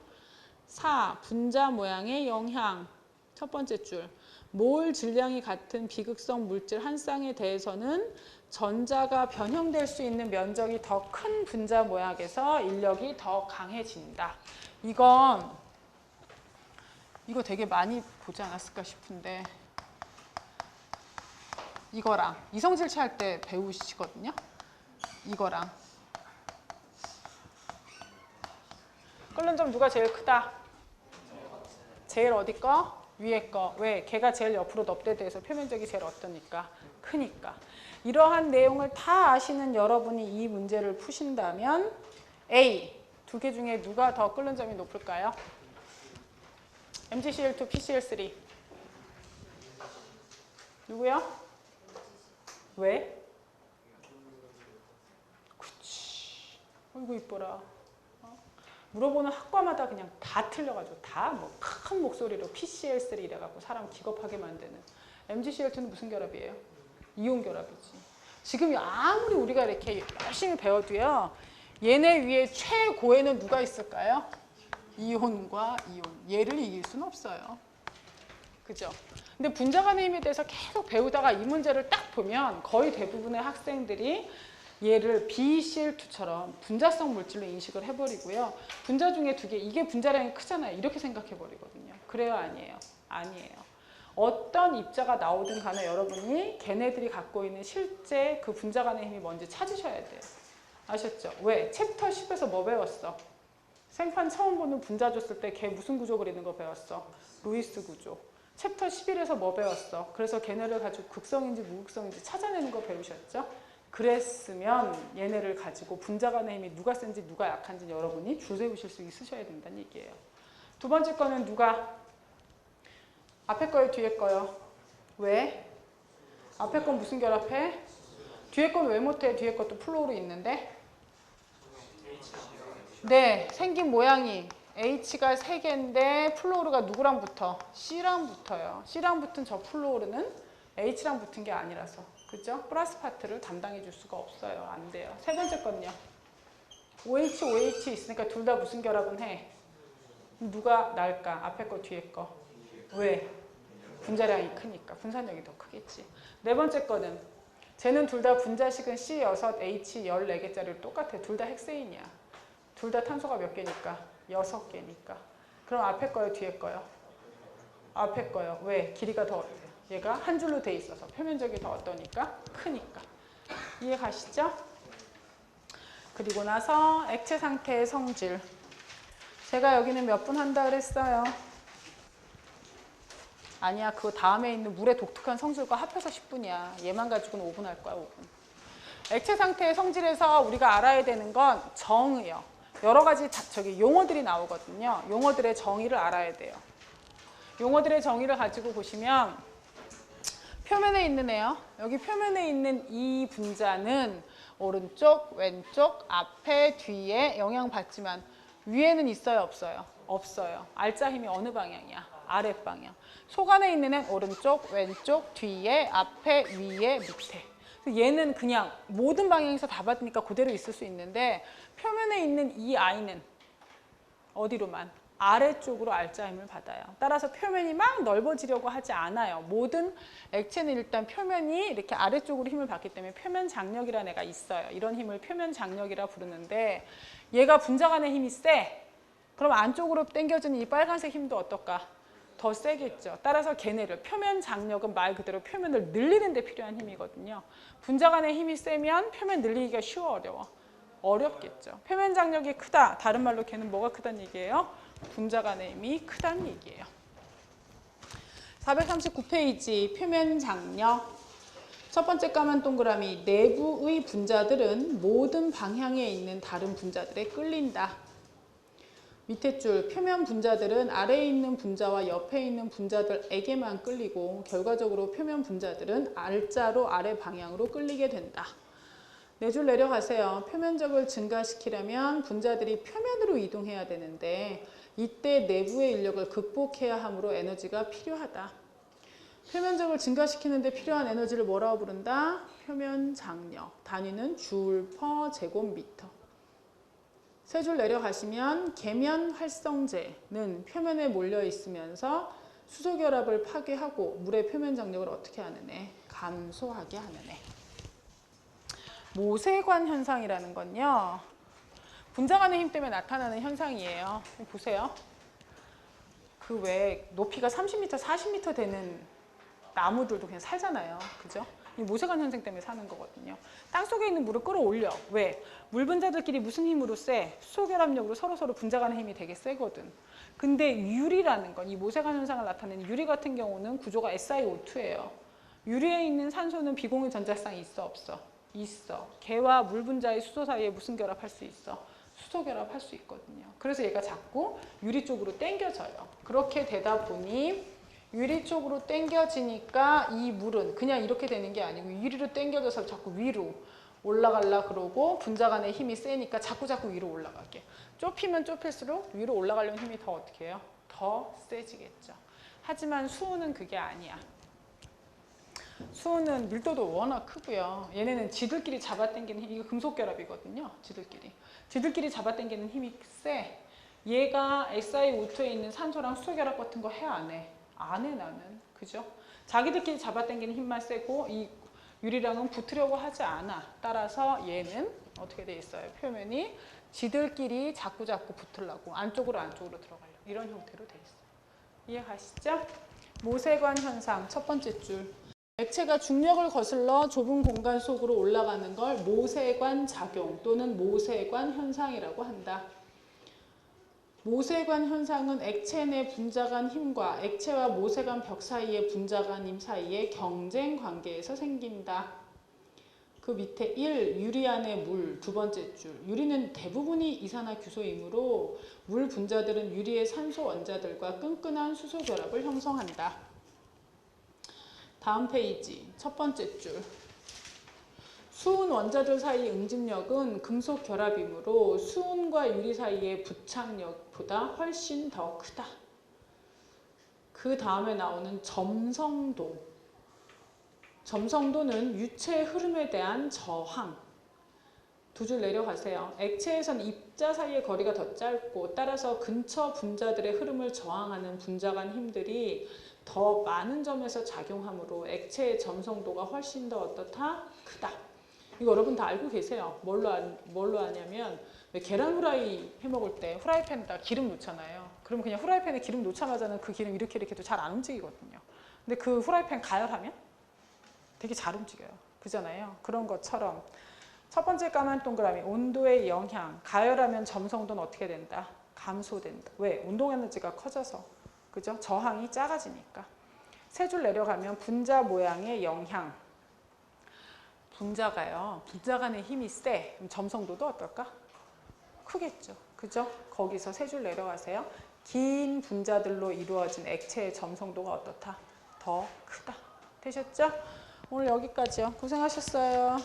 4. 분자 모양의 영향. 첫 번째 줄 몰 질량이 같은 비극성 물질 한 쌍에 대해서는 전자가 변형될 수 있는 면적이 더 큰 분자 모양에서 인력이 더 강해진다. 이거 되게 많이 보지 않았을까 싶은데 이거랑 이성질체 할 때 배우시거든요. 이거랑 끓는 점 누가 제일 크다? 제일 어디 거? 위에 거. 왜? 걔가 제일 옆으로 넙대대해서 표면적이 제일 어떠니까? 크니까. 이러한 내용을 다 아시는 여러분이 이 문제를 푸신다면 A, 두 개 중에 누가 더 끓는 점이 높을까요? MgCl2, PCl3. 누구요? 왜? 그치. 어이구 이뻐라. 물어보는 학과마다 그냥 다 틀려가지고 다 뭐 큰 목소리로 PCl3 이래갖고 사람 기겁하게 만드는. MgCl2는 무슨 결합이에요? 이온 결합이지. 지금 아무리 우리가 이렇게 열심히 배워도요. 얘네 위에 최고에는 누가 있을까요? 이온과 이온. 얘를 이길 수는 없어요. 그죠? 근데 분자 간의 힘에 대해서 계속 배우다가 이 문제를 딱 보면 거의 대부분의 학생들이 얘를 BCl2처럼 분자성 물질로 인식을 해버리고요. 분자 중에 두 개, 이게 분자량이 크잖아요. 이렇게 생각해버리거든요. 그래요? 아니에요? 아니에요. 어떤 입자가 나오든 간에 여러분이 걔네들이 갖고 있는 실제 그 분자 간의 힘이 뭔지 찾으셔야 돼요. 아셨죠? 왜? 챕터 10에서 뭐 배웠어? 생판 처음 보는 분자 줬을 때 걔 무슨 구조 그리는 거 배웠어? 루이스 구조. 챕터 11에서 뭐 배웠어? 그래서 걔네를 가지고 극성인지 무극성인지 찾아내는 거 배우셨죠? 그랬으면 얘네를 가지고 분자 간의 힘이 누가 센지 누가 약한지 여러분이 줄 세우실 수 있으셔야 된다는 얘기예요. 두 번째 거는 누가? 앞에 거요, 뒤에 거요? 왜? 앞에 건 무슨 결합해? 뒤에 건 왜 못해? 뒤에 것도 플로우로 있는데? 네, 생긴 모양이 H가 3개인데 플로우르가 누구랑 붙어? C랑 붙어요. C랑 붙은 저 플로우르는 H랑 붙은 게 아니라서. 그죠? 플러스 파트를 담당해 줄 수가 없어요. 안 돼요. 세 번째 건요. OH, OH 있으니까 둘 다 무슨 결합은 해? 누가 날까? 앞에 거, 뒤에 거. 왜? 분자량이 크니까. 분산력이 더 크겠지. 네 번째 거는 쟤는 둘 다 분자식은 C6, H 14개짜리로 똑같아. 둘 다 헥세인이야. 둘 다 탄소가 몇 개니까? 6개니까. 그럼 앞에 거요, 뒤에 거요? 앞에 거요. 왜? 길이가 더 어때요? 얘가 한 줄로 돼 있어서 표면적이 더 어떠니까? 크니까. 이해 가시죠? 그리고 나서 액체 상태의 성질. 제가 여기는 몇 분 한다 그랬어요? 아니야, 그거 다음에 있는 물의 독특한 성질과 합해서 10분이야. 얘만 가지고는 5분 할 거야, 5분. 액체 상태의 성질에서 우리가 알아야 되는 건 정의요. 여러 가지 용어들이 나오거든요. 용어들의 정의를 알아야 돼요. 용어들의 정의를 가지고 보시면 표면에 있는 애요. 여기 표면에 있는 이 분자는 오른쪽, 왼쪽, 앞에, 뒤에 영향받지만 위에는 있어요, 없어요? 없어요. 알짜 힘이 어느 방향이야? 아랫방향. 속 안에 있는 애는 오른쪽, 왼쪽, 뒤에, 앞에, 위에, 밑에. 얘는 그냥 모든 방향에서 다 받으니까 그대로 있을 수 있는데 표면에 있는 이 아이는 어디로만? 아래쪽으로 알짜 힘을 받아요. 따라서 표면이 막 넓어지려고 하지 않아요. 모든 액체는 일단 표면이 이렇게 아래쪽으로 힘을 받기 때문에 표면 장력이라는 애가 있어요. 이런 힘을 표면 장력이라 부르는데 얘가 분자 간의 힘이 세. 그럼 안쪽으로 당겨지는 이 빨간색 힘도 어떨까? 더 세겠죠. 따라서 걔네를 표면 장력은 말 그대로 표면을 늘리는 데 필요한 힘이거든요. 분자 간의 힘이 세면 표면 늘리기가 쉬워, 어려워? 어렵겠죠. 표면 장력이 크다. 다른 말로 걔는 뭐가 크다는 얘기예요? 분자 간의 힘이 크다는 얘기예요. 439페이지 표면 장력. 첫 번째 까만 동그라미. 내부의 분자들은 모든 방향에 있는 다른 분자들에 끌린다. 밑에 줄 표면 분자들은 아래에 있는 분자와 옆에 있는 분자들에게만 끌리고 결과적으로 표면 분자들은 알짜로 아래 방향으로 끌리게 된다. 네 줄 내려가세요. 표면적을 증가시키려면 분자들이 표면으로 이동해야 되는데 이때 내부의 인력을 극복해야 하므로 에너지가 필요하다. 표면적을 증가시키는 데 필요한 에너지를 뭐라고 부른다? 표면 장력. 단위는 줄 퍼 제곱미터. 세 줄 내려가시면 계면 활성제는 표면에 몰려 있으면서 수소 결합을 파괴하고 물의 표면 장력을 어떻게 하는 애? 감소하게 하는 애. 모세관 현상이라는 건요. 분자간의 힘 때문에 나타나는 현상이에요. 보세요. 그 왜 높이가 30m, 40m 되는 나무들도 그냥 살잖아요. 그죠? 이 모세관 현상 때문에 사는 거거든요. 땅속에 있는 물을 끌어올려. 왜? 물 분자들끼리 무슨 힘으로 세? 수소결합력으로 서로서로 분자간의 힘이 되게 세거든. 근데 유리라는 건, 이 모세관 현상을 나타내는 유리 같은 경우는 구조가 SiO2예요. 유리에 있는 산소는 비공유 전자쌍이 있어, 없어? 있어. 개와 물 분자의 수소 사이에 무슨 결합할 수 있어? 수소 결합할 수 있거든요. 그래서 얘가 자꾸 유리 쪽으로 당겨져요. 그렇게 되다 보니 유리 쪽으로 당겨지니까 이 물은 그냥 이렇게 되는 게 아니고 유리로 당겨져서 자꾸 위로 올라가려 그러고 분자간의 힘이 세니까 자꾸 위로 올라가게. 좁히면 좁힐수록 위로 올라가려는 힘이 더 어떻게 해요? 더 세지겠죠. 하지만 수은은 그게 아니야. 수은은 밀도도 워낙 크고요. 얘네는 지들끼리 잡아당기는 힘, 이거 금속 결합이거든요. 지들끼리 잡아당기는 힘이 세. 얘가 SiO2에 있는 산소랑 수소 결합 같은 거 해 안 해? 안 해 나는. 그죠? 자기들끼리 잡아당기는 힘만 세고 이 유리랑은 붙으려고 하지 않아. 따라서 얘는 어떻게 돼 있어요? 표면이 지들끼리 자꾸 붙으려고 안쪽으로 들어가려고 이런 형태로 돼 있어요. 이해가시죠? 모세관 현상 첫 번째 줄. 액체가 중력을 거슬러 좁은 공간 속으로 올라가는 걸 모세관 작용 또는 모세관 현상이라고 한다. 모세관 현상은 액체 내 분자간 힘과 액체와 모세관 벽 사이의 분자간 힘 사이의 경쟁 관계에서 생긴다. 그 밑에 1. 유리 안의 물 두 번째 줄. 유리는 대부분이 이산화규소이므로 물 분자들은 유리의 산소 원자들과 끈끈한 수소 결합을 형성한다. 다음 페이지 첫 번째 줄. 수은 원자들 사이의 응집력은 금속 결합이므로 수은과 유리 사이의 부착력보다 훨씬 더 크다. 그 다음에 나오는 점성도. 점성도는 유체의 흐름에 대한 저항. 두 줄 내려가세요. 액체에선 입자 사이의 거리가 더 짧고 따라서 근처 분자들의 흐름을 저항하는 분자간 힘들이 더 많은 점에서 작용하므로 액체의 점성도가 훨씬 더 어떻다? 크다. 이거 여러분 다 알고 계세요. 뭘로 아냐면 왜 계란 후라이 해 먹을 때 후라이팬에다 기름 넣잖아요. 그러면 그냥 후라이팬에 기름 넣자마자는 그 기름 이렇게 해도 잘 안 움직이거든요. 근데 그 후라이팬 가열하면 되게 잘 움직여요. 그잖아요. 그런 것처럼 첫 번째 까만 동그라미 온도의 영향. 가열하면 점성도는 어떻게 된다? 감소된다. 왜? 운동 에너지가 커져서. 그죠? 저항이 작아지니까. 세 줄 내려가면 분자 모양의 영향. 분자가요. 분자간의 힘이 세. 그럼 점성도도 어떨까? 크겠죠. 그죠? 거기서 세 줄 내려가세요. 긴 분자들로 이루어진 액체의 점성도가 어떻다? 더 크다. 되셨죠? 오늘 여기까지요. 고생하셨어요.